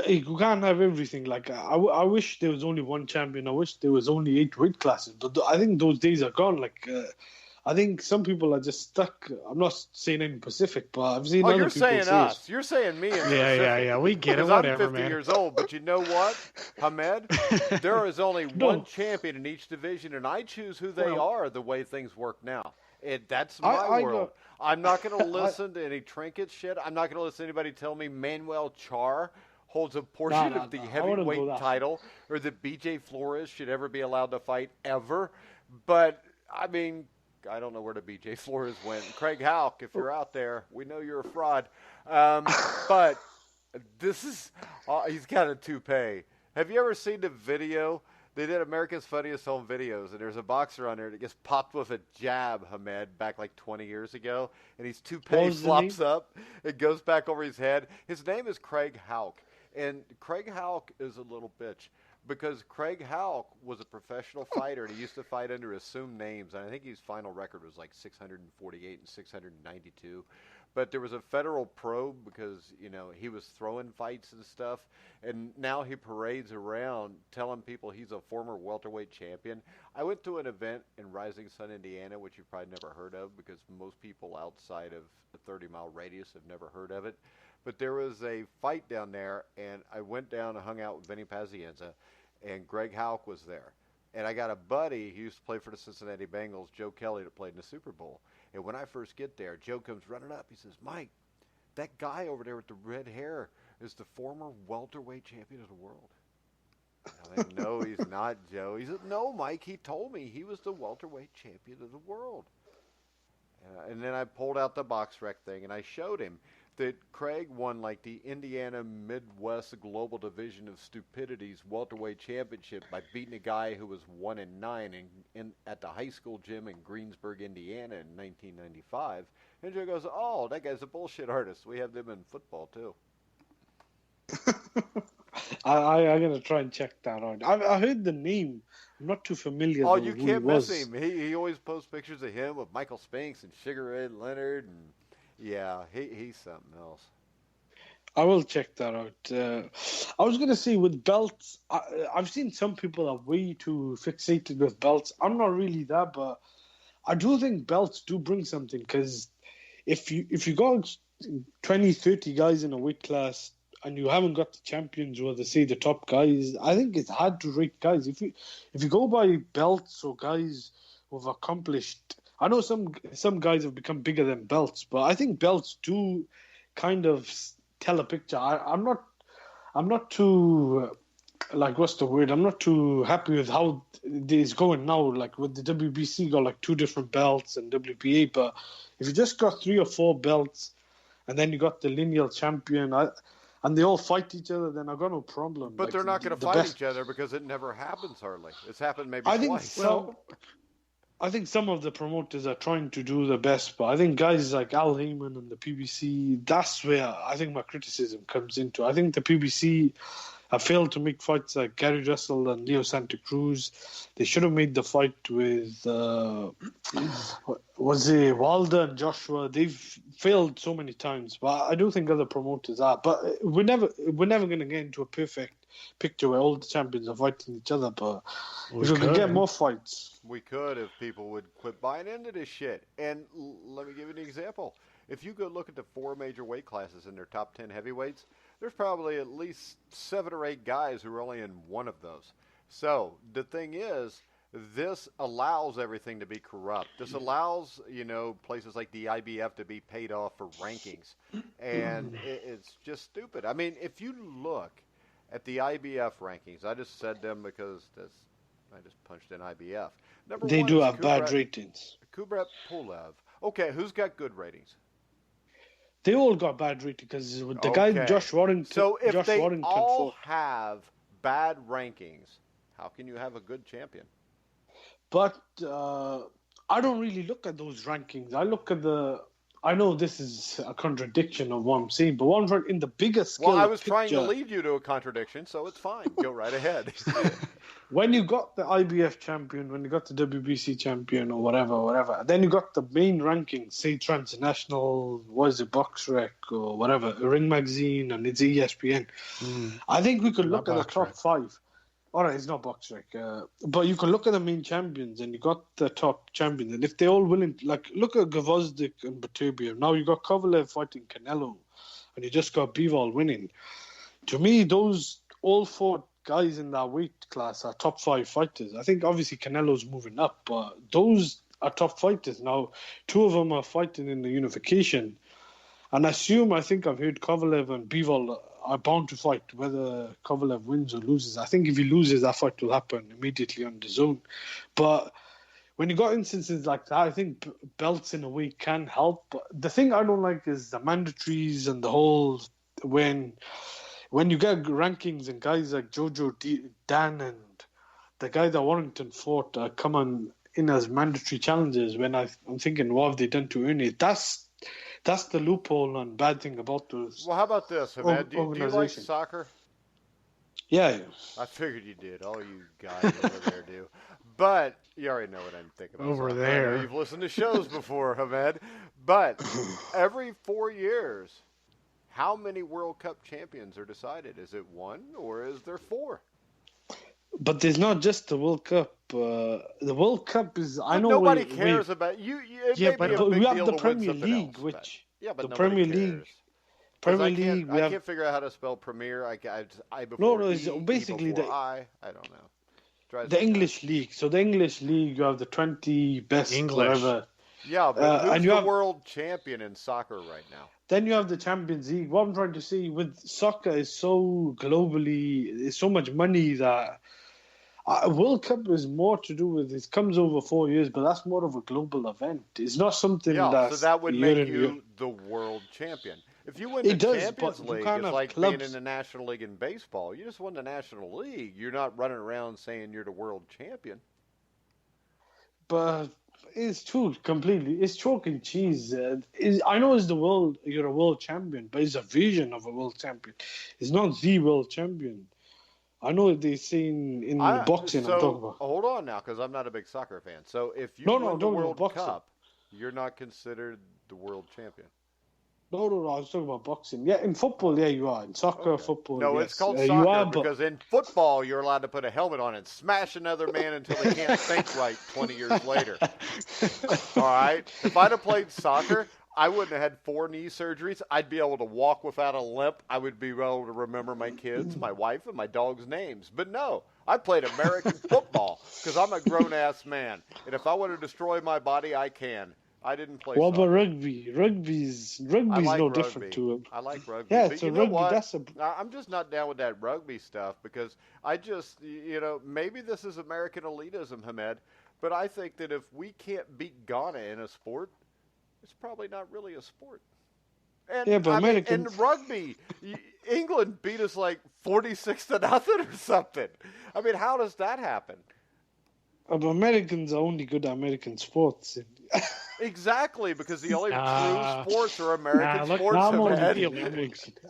You can't have everything. I wish there was only 1 champion. I wish there was only 8 weight classes. But I think those days are gone. I think some people are just stuck. I'm not saying any Pacific, but I've seen other people say... you're saying us. You're saying me. Yeah. We get it. Whatever, I'm 50 years old, but you know what, Hamed? There is only 1 champion in each division, and I choose who they are the way things work now. That's my world. I'm not going to listen to any trinket shit. I'm not going to listen to anybody tell me Manuel Char holds a portion of the heavyweight title, or that BJ Flores should ever be allowed to fight ever. But, I mean... I don't know where the BJ Flores went. Craig Houck, if you're out there, we know you're a fraud. But this is, he's got a toupee. Have you ever seen the video? They did America's Funniest Home Videos, and there's a boxer on there that gets popped with a jab, Hamed, back 20 years ago. And his toupee flops up. It goes back over his head. His name is Craig Houck. And Craig Houck is a little bitch. Because Craig Houck was a professional fighter, and he used to fight under assumed names. And I think his final record was 648 and 692. But there was a federal probe because, he was throwing fights and stuff. And now he parades around telling people he's a former welterweight champion. I went to an event in Rising Sun, Indiana, which you've probably never heard of because most people outside of the 30-mile radius have never heard of it. but there was a fight down there, and I went down and hung out with Vinny Pazienza, and Greg Houck was there. And I got a buddy who used to play for the Cincinnati Bengals, Joe Kelly, that played in the Super Bowl. And when I first get there, Joe comes running up. He says, Mike, that guy over there with the red hair is the former welterweight champion of the world. I think, no, he's not, Joe. He said, no, Mike, he told me he was the welterweight champion of the world. And then I pulled out the box rec thing, and I showed him that Craig won like the Indiana Midwest Global Division of Stupidity's welterweight championship by beating a guy who was 1-9 at the high school gym in Greensburg, Indiana in 1995. And Joe goes, oh, that guy's a bullshit artist. We have them in football too. I'm going to try and check that out. I heard the name. I'm not too familiar. Oh, you can't miss him. He always posts pictures of him with Michael Spinks and Sugar Ray Leonard. And yeah, he's something else. I will check that out. I was going to say with belts, I've seen some people are way too fixated with belts. I'm not really that, but I do think belts do bring something, because if you got 20, 30 guys in a weight class and you haven't got the champions or the top guys, I think it's hard to rate guys. If you go by belts or guys who've accomplished, I know some guys have become bigger than belts, but I think belts do kind of tell a picture. I'm not too what's the word? I'm not too happy with how it's going now. Like with the WBC got like 2 different belts and WPA, but if you just got 3 or 4 belts and then you got the lineal champion, and they all fight each other, then I've got no problem. But they're not going to fight each other because it never happens hardly. It's happened maybe twice. I think some of the promoters are trying to do the best, but I think guys like Al Heyman and the PBC, that's where I think my criticism comes into. I think the PBC have failed to make fights like Gary Russell and Leo Santa Cruz. They should have made the fight with Wilder and Joshua. They've failed so many times, but I do think other promoters are. But we're never going to get into a perfect picture where all the champions are fighting each other. But if we could get more fights, we could if people would quit buying into this shit. And let me give you an example. If you go look at the 4 major weight classes in their top 10 heavyweights, there's probably at least 7 or 8 guys who are only in one of those. So the thing is, this allows everything to be corrupt. This allows, places like the IBF to be paid off for rankings. And it's just stupid. I mean, if you look at the IBF rankings, I just said them because I just punched in IBF. They do have bad ratings. Kubrat Pulev. Okay, who's got good ratings? They all got bad ratings because the guy Josh Warrington. So if they all have bad rankings, how can you have a good champion? But I don't really look at those rankings. I look at I know this is a contradiction of what I'm saying, but in the bigger scale. Well, I was trying to lead you to a contradiction, so it's fine. Go right ahead. When you got the IBF champion, when you got the WBC champion or whatever, then you got the main rankings, say Transnational, BoxRec or whatever, Ring Magazine, and it's ESPN. I think we could look at the top 5. All right, it's not BoxRec, but you can look at the main champions, and you got the top champions, and if they're all willing, look at Gvozdyk and Beterbiev. Now you got Kovalev fighting Canelo, and you just got Bivol winning. To me, those all 4 guys in that weight class are top 5 fighters. I think obviously Canelo's moving up, but those are top fighters. Now, 2 of them are fighting in the unification, and I think I've heard Kovalev and Bivol are bound to fight, whether Kovalev wins or loses. I think if he loses, that fight will happen immediately on the zone. But when you got instances like that, I think belts in a way can help. But the thing I don't like is the mandatories and the whole when you get rankings and guys like Jojo Dan and the guy that Warrington fought come in as mandatory challenges, when I'm thinking, what have they done to earn it? That's the loophole and bad thing about those. Well, how about this, Hamed? Do you like soccer? Yeah. I figured you did. All you guys over there do. But you already know what I'm thinking about. Over there. You've listened to shows before, Hamed. But every 4 years, how many World Cup champions are decided? Is it 1 or is there 4? But there's not just the World Cup. The World Cup is. But I know nobody cares about you. Yeah, but we have the Premier League, the Premier League, Premier League. I can't figure out how to spell Premier. I No, before it's E, basically E before I don't know. the English league. So the English league, you have the 20 best English. whatever. Yeah, but who's and you the have, world champion in soccer right now? Then you have the Champions League. What I'm trying to say with soccer is so globally, there's so much money that World Cup is more to do with. It comes over 4 years, but that's more of a global event. It's not something so that would make you year. the world champion. If you win the Champions League, it's like being in the National League in baseball. You just won the National League. You're not running around saying you're the world champion. But it's true completely. It's chalk and cheese. I know it's the world. You're a world champion, but it's a vision of a world champion. It's not the world champion. I know they say in boxing. I'm talking about. Hold on now, because I'm not a big soccer fan. So if you win the World Cup, you're not considered the world champion. No. I was talking about boxing. Yeah, in football, yeah, you are. In soccer, football, no, yes. It's called soccer because in football, you're allowed to put a helmet on and smash another man until they can't think right 20 years later. All right? If I'd have played soccer, I wouldn't have had 4 knee surgeries. I'd be able to walk without a limp. I would be able to remember my kids, my wife, and my dog's names. But no, I played American football because I'm a grown-ass man. And if I want to destroy my body, I can. I didn't play soccer. What about rugby? Rugby's no different to it. I like rugby. Yeah, but so you know rugby, what? I'm just not down with that rugby stuff because I just, maybe this is American elitism, Hamed, but I think that if we can't beat Ghana in a sport, it's probably not really a sport. And, yeah, but in rugby, England beat us like 46-0 or something. I mean, how does that happen? Americans are only good at American sports. Exactly, because the only true sports are American sports.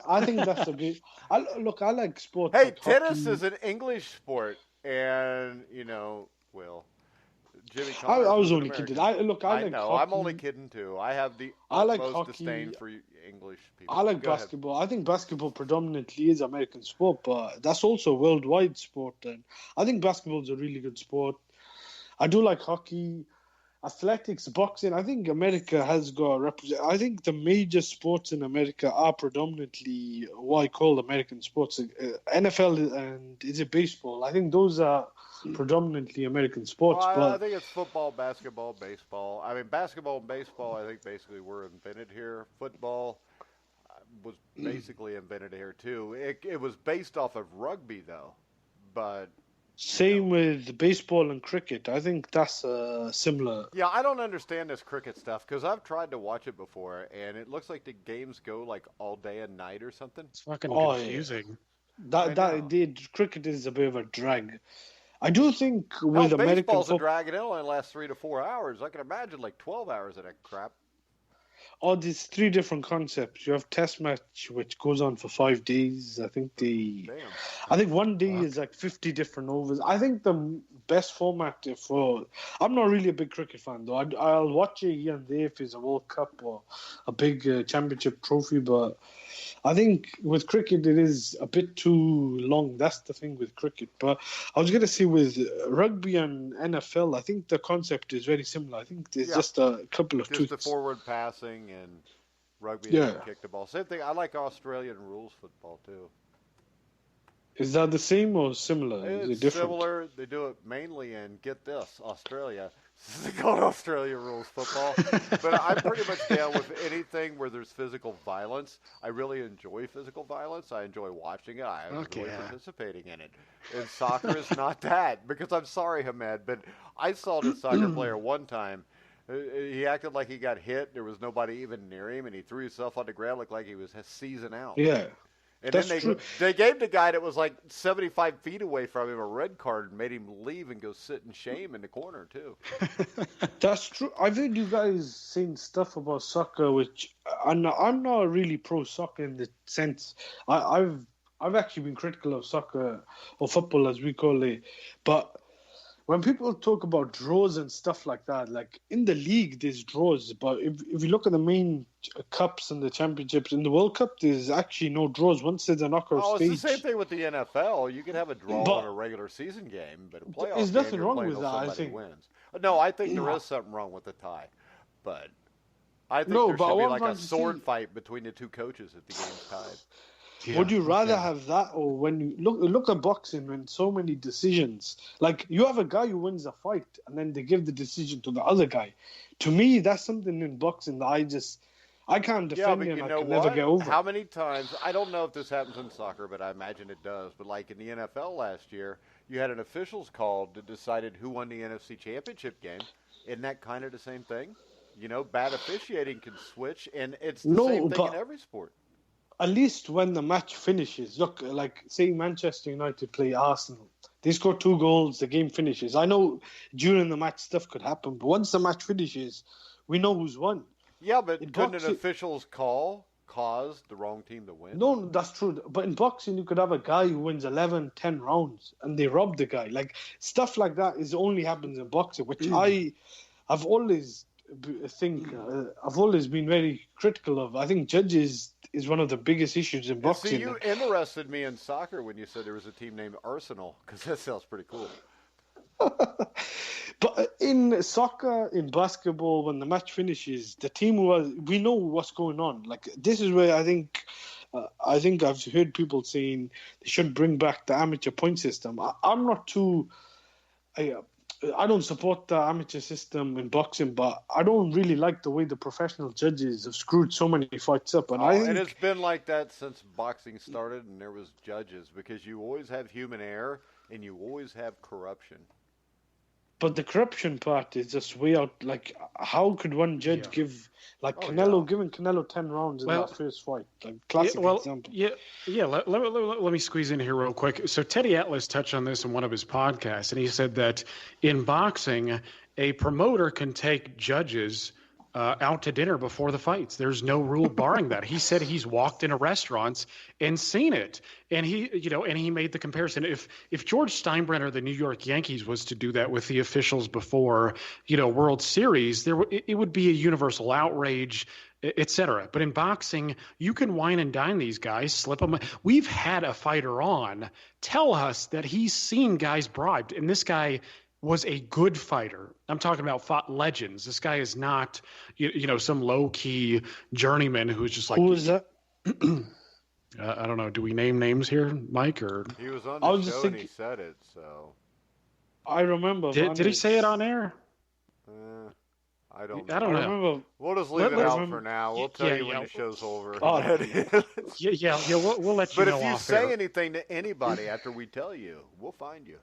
I think that's a bit. I like sports. Hey, like tennis hockey. is an English sport, and Jimmy. I was only kidding. I like hockey. I'm only kidding too. I have the utmost disdain for English people. I like basketball. I think basketball predominantly is American sport, but that's also a worldwide sport. And I think basketball is a really good sport. I do like hockey, athletics, boxing. I think America has got I think the major sports in America are predominantly what I call American sports. NFL and is it baseball? I think those are predominantly American sports. Well, I think it's football, basketball, baseball. I mean, basketball and baseball, I think basically were invented here. Football was basically invented here too. It was based off of rugby though, but. Same with baseball and cricket. I think that's similar. Yeah, I don't understand this cricket stuff because I've tried to watch it before, and it looks like the games go like all day and night or something. It's fucking confusing. Cricket is a bit of a drag. I do think with American baseball's a drag, and it only lasts 3 to 4 hours. I can imagine like 12 hours of that crap. There's 3 different concepts. You have Test match, which goes on for 5 days. I think one day is like 50 different overs. I think the best format I'm not really a big cricket fan though. I'll watch it here and there if it's a World Cup or a big championship trophy, but I think with cricket it is a bit too long. That's the thing with cricket. But I was going to say with rugby and NFL, I think the concept is very similar. I think there's just a couple of tweaks. Just the forward passing and rugby and kick the ball. Same thing. I like Australian rules football too. Is that the same or similar? It's is it different? Similar. They do it mainly in, get this, Australia. This is called Australia rules football. But I'm pretty much down with anything where there's physical violence. I really enjoy physical violence. I enjoy watching it. I enjoy participating in it. And soccer is not that. Because I'm sorry, Hamed, but I saw this soccer player one time. He acted like he got hit. There was nobody even near him, and he threw himself on the ground, looked like he was seasoned out. Yeah. And then they gave the guy that was like 75 feet away from him a red card and made him leave and go sit in shame in the corner, too. That's true. I've heard you guys saying stuff about soccer, which I'm not really pro-soccer in the sense. I've actually been critical of soccer, or football as we call it. But when people talk about draws and stuff like that, like in the league, there's draws. But if you look at the main cups and the championships, in the World Cup, there's actually no draws. Once there's a knockout stage. It's the same thing with the NFL. You can have a draw in a regular season game, but a playoff there's game, nothing you're wrong playing with till that, somebody I think. wins. No, I think there is something wrong with the tie. But I think there should be like a sword fight between the two coaches if the game's tied. Yeah, would you rather have that, or when you look at boxing, when so many decisions, like you have a guy who wins a fight and then they give the decision to the other guy? To me, that's something in boxing that I can't defend and I can never get over. How many times, I don't know if this happens in soccer, but I imagine it does, but like in the NFL last year, you had an officials call that decided who won the NFC Championship game. Isn't that kind of the same thing? You know, bad officiating can switch, and it's the same thing in every sport. At least when the match finishes, look, like say Manchester United play Arsenal, they score 2 goals, the game finishes. I know during the match stuff could happen, but once the match finishes, we know who's won. Yeah, but couldn't an official's call cause the wrong team to win? No, that's true. But in boxing, you could have a guy who wins 11, 10 rounds, and they rob the guy. Like, stuff like that only happens in boxing, which I've always been very critical of. I think judges is one of the biggest issues in boxing. See, you interested me in soccer when you said there was a team named Arsenal, because that sounds pretty cool. But in soccer, in basketball, when the match finishes, the team we know what's going on. Like, this is where I think I've heard people saying they should bring back the amateur point system. I'm not too. I don't support the amateur system in boxing, but I don't really like the way the professional judges have screwed so many fights up. And it's been like that since boxing started and there was judges, because you always have human error and you always have corruption. But the corruption part is just way out. Like, how could one judge give, like giving Canelo 10 rounds in that first fight? Like, classic example. Let me squeeze in here real quick. So Teddy Atlas touched on this in one of his podcasts, and he said that in boxing, a promoter can take judges out to dinner before the fights. There's no rule barring that. He said he's walked into restaurants and seen it, and he made the comparison. If George Steinbrenner, the New York Yankees, was to do that with the officials before, World Series, it would be a universal outrage, etc. But in boxing, you can wine and dine these guys, slip them. We've had a fighter on tell us that he's seen guys bribed, and this guy was a good fighter. I'm talking about fought legends. This guy is not, some low-key journeyman who's just like... Who is that? I don't know. Do we name names here, Mike? Or he was on the show and he said it, so... I remember. Did he say it on air? I don't know. I don't know. We'll just leave it out for now. We'll tell you when the show's over. We'll let you know. But if you say anything to anybody after we tell you, we'll find you.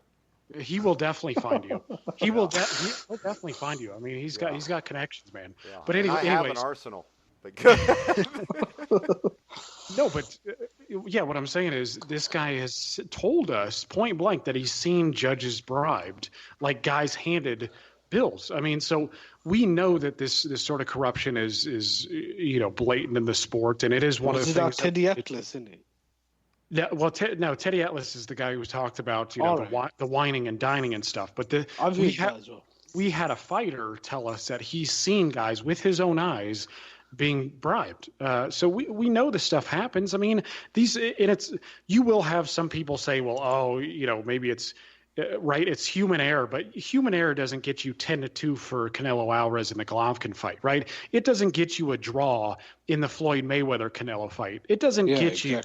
He will definitely find you. He'll definitely find you. I mean, he's got connections, man. Yeah. But anyways, have an arsenal. No, but what I'm saying is this guy has told us point blank that he's seen judges bribed, like guys handed bills. I mean, so we know that this sort of corruption is blatant in the sport, and it is one of the things. Teddy Atlas, isn't it? Yeah, well, Teddy Atlas is the guy who talked about the whining and dining and stuff. But we had a fighter tell us that he's seen guys with his own eyes being bribed. So we know this stuff happens. I mean, you will have some people say, well, maybe it's right. It's human error, but human error doesn't get you 10-2 for Canelo Alvarez in the Golovkin fight, right? It doesn't get you a draw in the Floyd Mayweather Canelo fight. It doesn't get you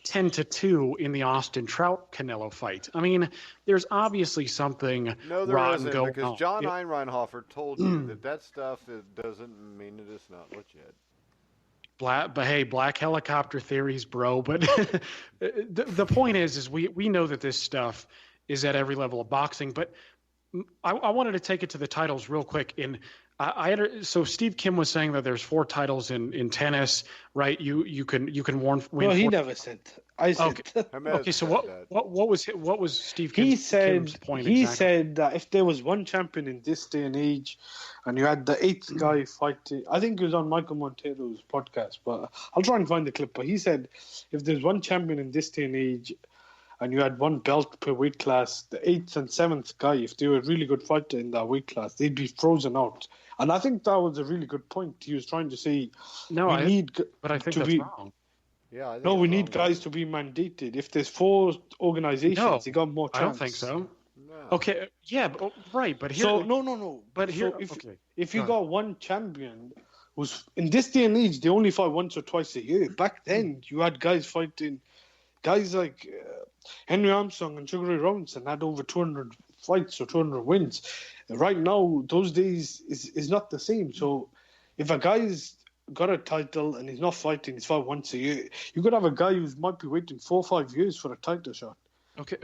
10-2 in the Austin Trout Canelo fight. I mean, there's obviously something rotten going on. Because John Einreinhofer told you that stuff doesn't mean that it's not legit. Black helicopter theories, bro. But the point is we know that this stuff is at every level of boxing. But I wanted to take it to the titles real quick. So Steve Kim was saying that there's 4 titles in tennis, right? You can win. No, he never said. I said. Okay. So what was Steve Kim's point? He said that if there was one champion in this day and age, and you had the 8th guy fighting, I think it was on Michael Montero's podcast, but I'll try and find the clip. But he said if there's one champion in this day and age, and you had one belt per weight class, the 8th and 7th guy, if they were a really good fighter in that weight class, they'd be frozen out. And I think that was a really good point. He was trying to say, but I think that's wrong. Yeah, we need guys to be mandated. If there's 4 organizations, they got more chance. I don't think so. No. Okay, yeah, right, but here... So, no. But here, if you got one champion, was in this day and age, they only fight once or twice a year. Back then, you had guys fighting, guys like Henry Armstrong and Sugar Ray Robinson had over 200 fights or 200 wins. Right now, those days is not the same. So if a guy's got a title and he's not fighting, he's fight once a year, you could have a guy who might be waiting 4 or 5 years for a title shot. Okay,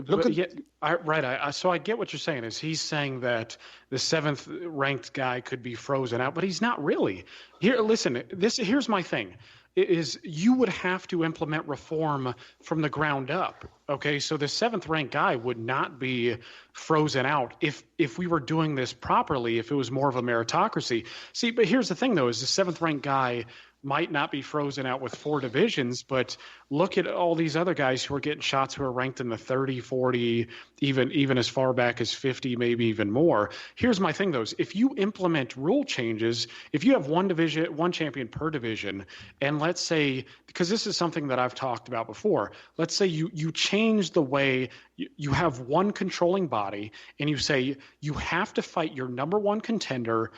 so I get what you're saying. Is he's saying that the 7th ranked guy could be frozen out, but he's not really. Here's my thing. Is you would have to implement reform from the ground up. Okay, so the 7th ranked guy would not be frozen out if we were doing this properly, if it was more of a meritocracy. See, but here's the thing, though, is the 7th ranked guy might not be frozen out with 4 divisions, but look at all these other guys who are getting shots who are ranked in the 30, 40, even as far back as 50, maybe even more. Here's my thing, though, is if you implement rule changes, if you have one champion per division, and let's say, because this is something that I've talked about before, let's say you change the way you have one controlling body, and you say you have to fight your number 1 contender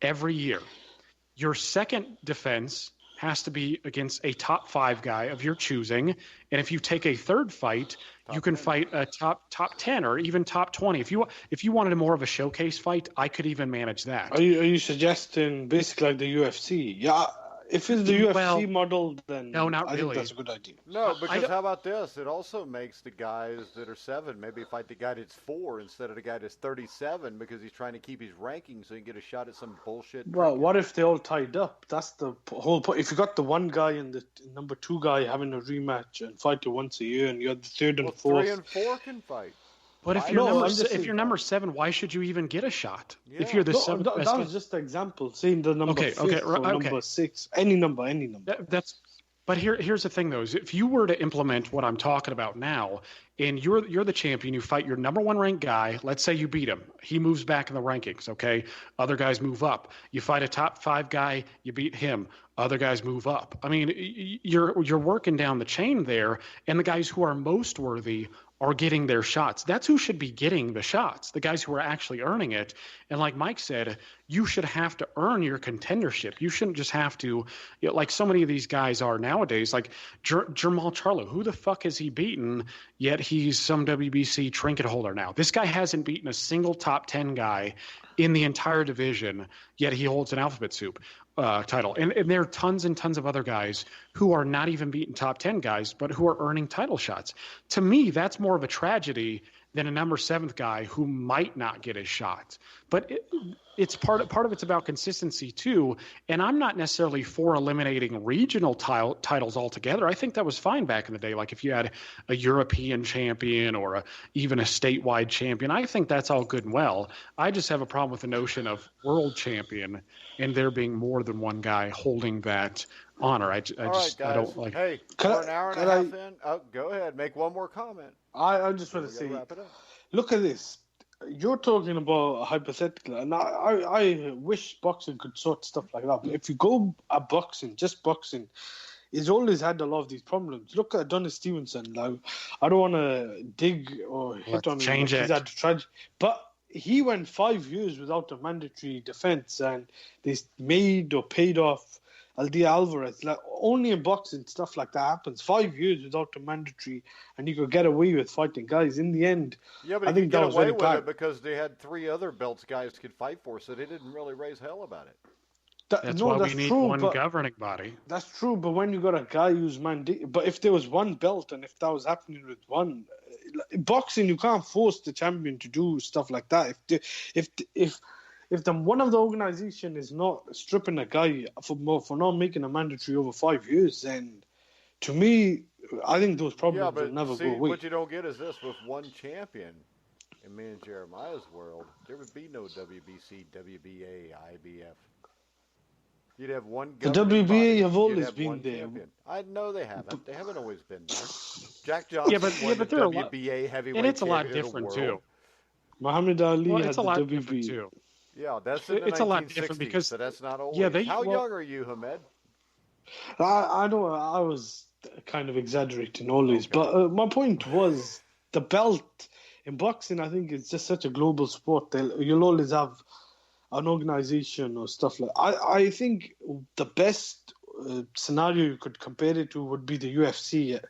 every year. Your second defense has to be against a top 5 guy of your choosing. And if you take a third fight, you can fight a top 10 or even top 20. If you wanted more of a showcase fight, I could even manage that. Are you suggesting basically like the UFC? Yeah. If it's the UFC model, then no, not I really. think that's a good idea. No, because how about this? It also makes the guys that are 7 maybe fight the guy that's 4 instead of the guy that's 37 because he's trying to keep his ranking so he can get a shot at some bullshit. Well, what if they all tied up? That's the whole point. If you got the 1 guy and the number 2 guy having a rematch and fight you once a year, and you had the 3rd and 4th. 3 and 4 can fight. But if you're number 7, why should you even get a shot? Yeah. If you're the 7th, that was just an example. Saying the number 5th or number 6, any number. But here's the thing, though: is if you were to implement what I'm talking about now, and you're the champion, you fight your number 1 ranked guy. Let's say you beat him, he moves back in the rankings. Okay, other guys move up. You fight a top 5 guy, you beat him. Other guys move up. I mean, you're working down the chain there, and the guys who are most worthy are getting their shots. That's who should be getting the shots, the guys who are actually earning it. And like Mike said, you should have to earn your contendership. You shouldn't just have to, like so many of these guys are nowadays, like Jermall Charlo. Who the fuck has he beaten, yet he's some WBC trinket holder now? This guy hasn't beaten a single top 10 guy in the entire division, yet he holds an alphabet soup title. And there are tons and tons of other guys who are not even beating top 10 guys, but who are earning title shots. To me, that's more of a tragedy than a number 7th guy who might not get his shot. But it's part of it's about consistency too. And I'm not necessarily for eliminating regional titles altogether. I think that was fine back in the day. Like if you had a European champion or even a statewide champion, I think that's all good and well. I just have a problem with the notion of world champion and there being more than one guy holding that honor. I don't like. Hey, we're an hour and a half in. Oh, go ahead. Make one more comment. I just want to say, look at this. You're talking about a hypothetical, and I wish boxing could sort stuff like that. But if you go at boxing, just boxing, it's always had a lot of these problems. Look at Adonis Stevenson. Like, I don't want to dig or hit on him. He's had tragedy, but he went 5 years without a mandatory defense, and they made or paid off Aldia Alvarez. Like, only in boxing stuff like that happens. 5 years without a mandatory, and you could get away with fighting guys. In the end, yeah, but I think get away with it because they had 3 other belts guys could fight for, so they didn't really raise hell about it. That's why we need one governing body. That's true, but when you got a guy who's mandated, but if there was one belt and if that was happening with one, in boxing you can't force the champion to do stuff like that. If one of the organization is not stripping a guy for not making a mandatory over 5 years, then to me, I think those problems will never go away. What you don't get is this: with one champion, in me and Jeremiah's world, there would be no WBC, WBA, IBF. You'd have one. The WBA have always been there. Champion. I know they haven't. They haven't always been there. Jack Johnson but they're WBA heavyweight, and it's a lot different too. Muhammad Ali had the WBA too. Yeah, that's in the 1960s, a lot different because so that's not old. Yeah, How young are you, Hamed? I know I was kind of exaggerating always, but my point was the belt in boxing. I think it's just such a global sport. You'll always have an organization or stuff like. I think the best scenario you could compare it to would be the UFC.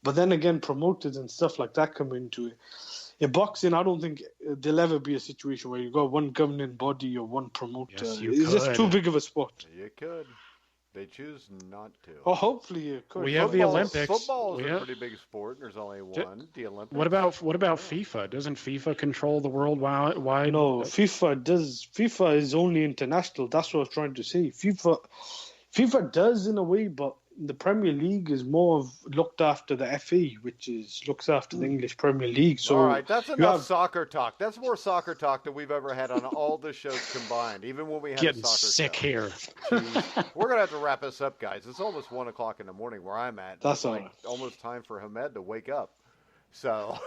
But then again, promoters and stuff like that come into it. In boxing, I don't think there'll ever be a situation where you got one governing body or one promoter. Yes, you It's just could. too big of a sport. You could. They choose not to. Oh, hopefully you could. We have the Olympics. Football is We a have- pretty big sport, and there's only one. The Olympics. What about FIFA? Doesn't FIFA control the worldwide? No, FIFA does. FIFA is only international. That's what I was trying to say. FIFA does in a way, but the Premier League is more of looked after the FA, which looks after the English Premier League. So all right, that's enough soccer talk. That's more soccer talk than we've ever had on all the shows combined, even when we had Getting a soccer sick show. here. Jeez. We're gonna have to wrap this up, guys. It's almost 1:00 in the morning where I'm at. That's it's all like right. almost time for Hamed to wake up. So,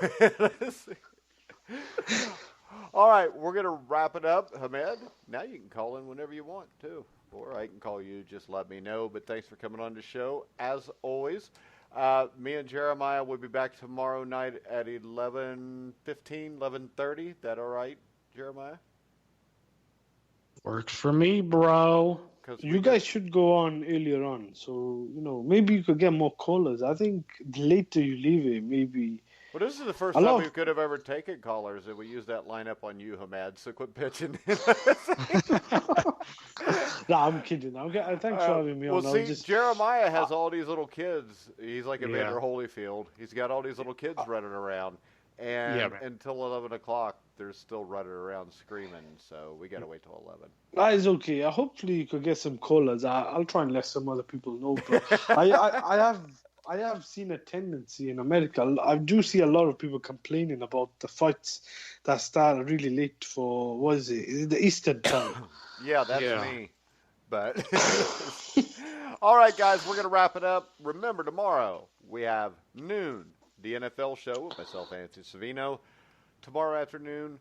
all right, we're gonna wrap it up. Hamed, now you can call in whenever you want too. Or I can call you, just let me know. But thanks for coming on the show, as always. Me and Jeremiah will be back tomorrow night at 11:15, 11:30. That all right, Jeremiah? Works for me, bro. You guys should go on earlier on. So, maybe you could get more callers. I think the later you leave it, maybe. Well, this is the first time we could have ever taken callers, and we used that lineup on you, Hamed. So quit pitching. No, I'm kidding. Thanks for having me on. Well, see, Jeremiah has all these little kids. He's like Evander Holyfield. He's got all these little kids running around. And until 11 o'clock, they're still running around screaming. So we got to wait till 11. That is okay. Hopefully you could get some callers. I'll try and let some other people know. But I have seen a tendency in America. I do see a lot of people complaining about the fights that start really late for, what is it? Is it the Eastern time? Yeah, that's me. But all right, guys, we're going to wrap it up. Remember, tomorrow we have noon, the NFL show with myself, Anthony Savino. Tomorrow afternoon,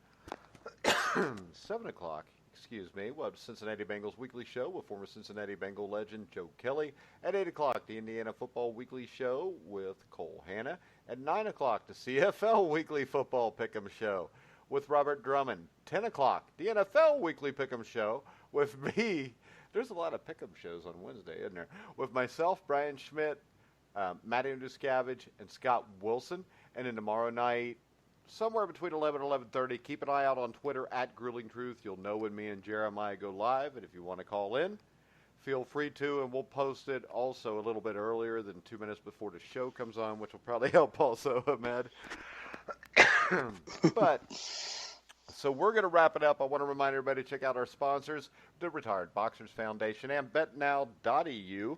7 o'clock, we'll have Cincinnati Bengals Weekly Show with former Cincinnati Bengal legend Joe Kelly. At 8 o'clock, the Indiana Football Weekly Show with Cole Hanna. At 9 o'clock, the CFL Weekly Football Pick'em Show with Robert Drummond. 10 o'clock, the NFL Weekly Pick'em Show with me. There's a lot of Pick'em shows on Wednesday, isn't there? With myself, Brian Schmidt, Matty Duskavage, and Scott Wilson. And then tomorrow night, somewhere between 11 and 11:30, keep an eye out on Twitter at Grueling Truth. You'll know when me and Jeremiah go live. And if you want to call in, feel free to. And we'll post it also a little bit earlier than 2 minutes before the show comes on, which will probably help also, Ahmed. But... so we're going to wrap it up. I want to remind everybody to check out our sponsors, the Retired Boxers Foundation and BetNow.eu.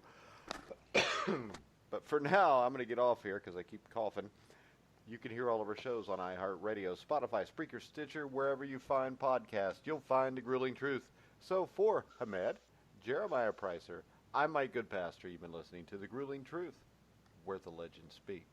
But for now, I'm going to get off here because I keep coughing. You can hear all of our shows on iHeartRadio, Spotify, Spreaker, Stitcher, wherever you find podcasts. You'll find The Grueling Truth. So for Hamed, Jeremiah Preisser, I'm Mike Goodpaster. You've been listening to The Grueling Truth, where the legends speak.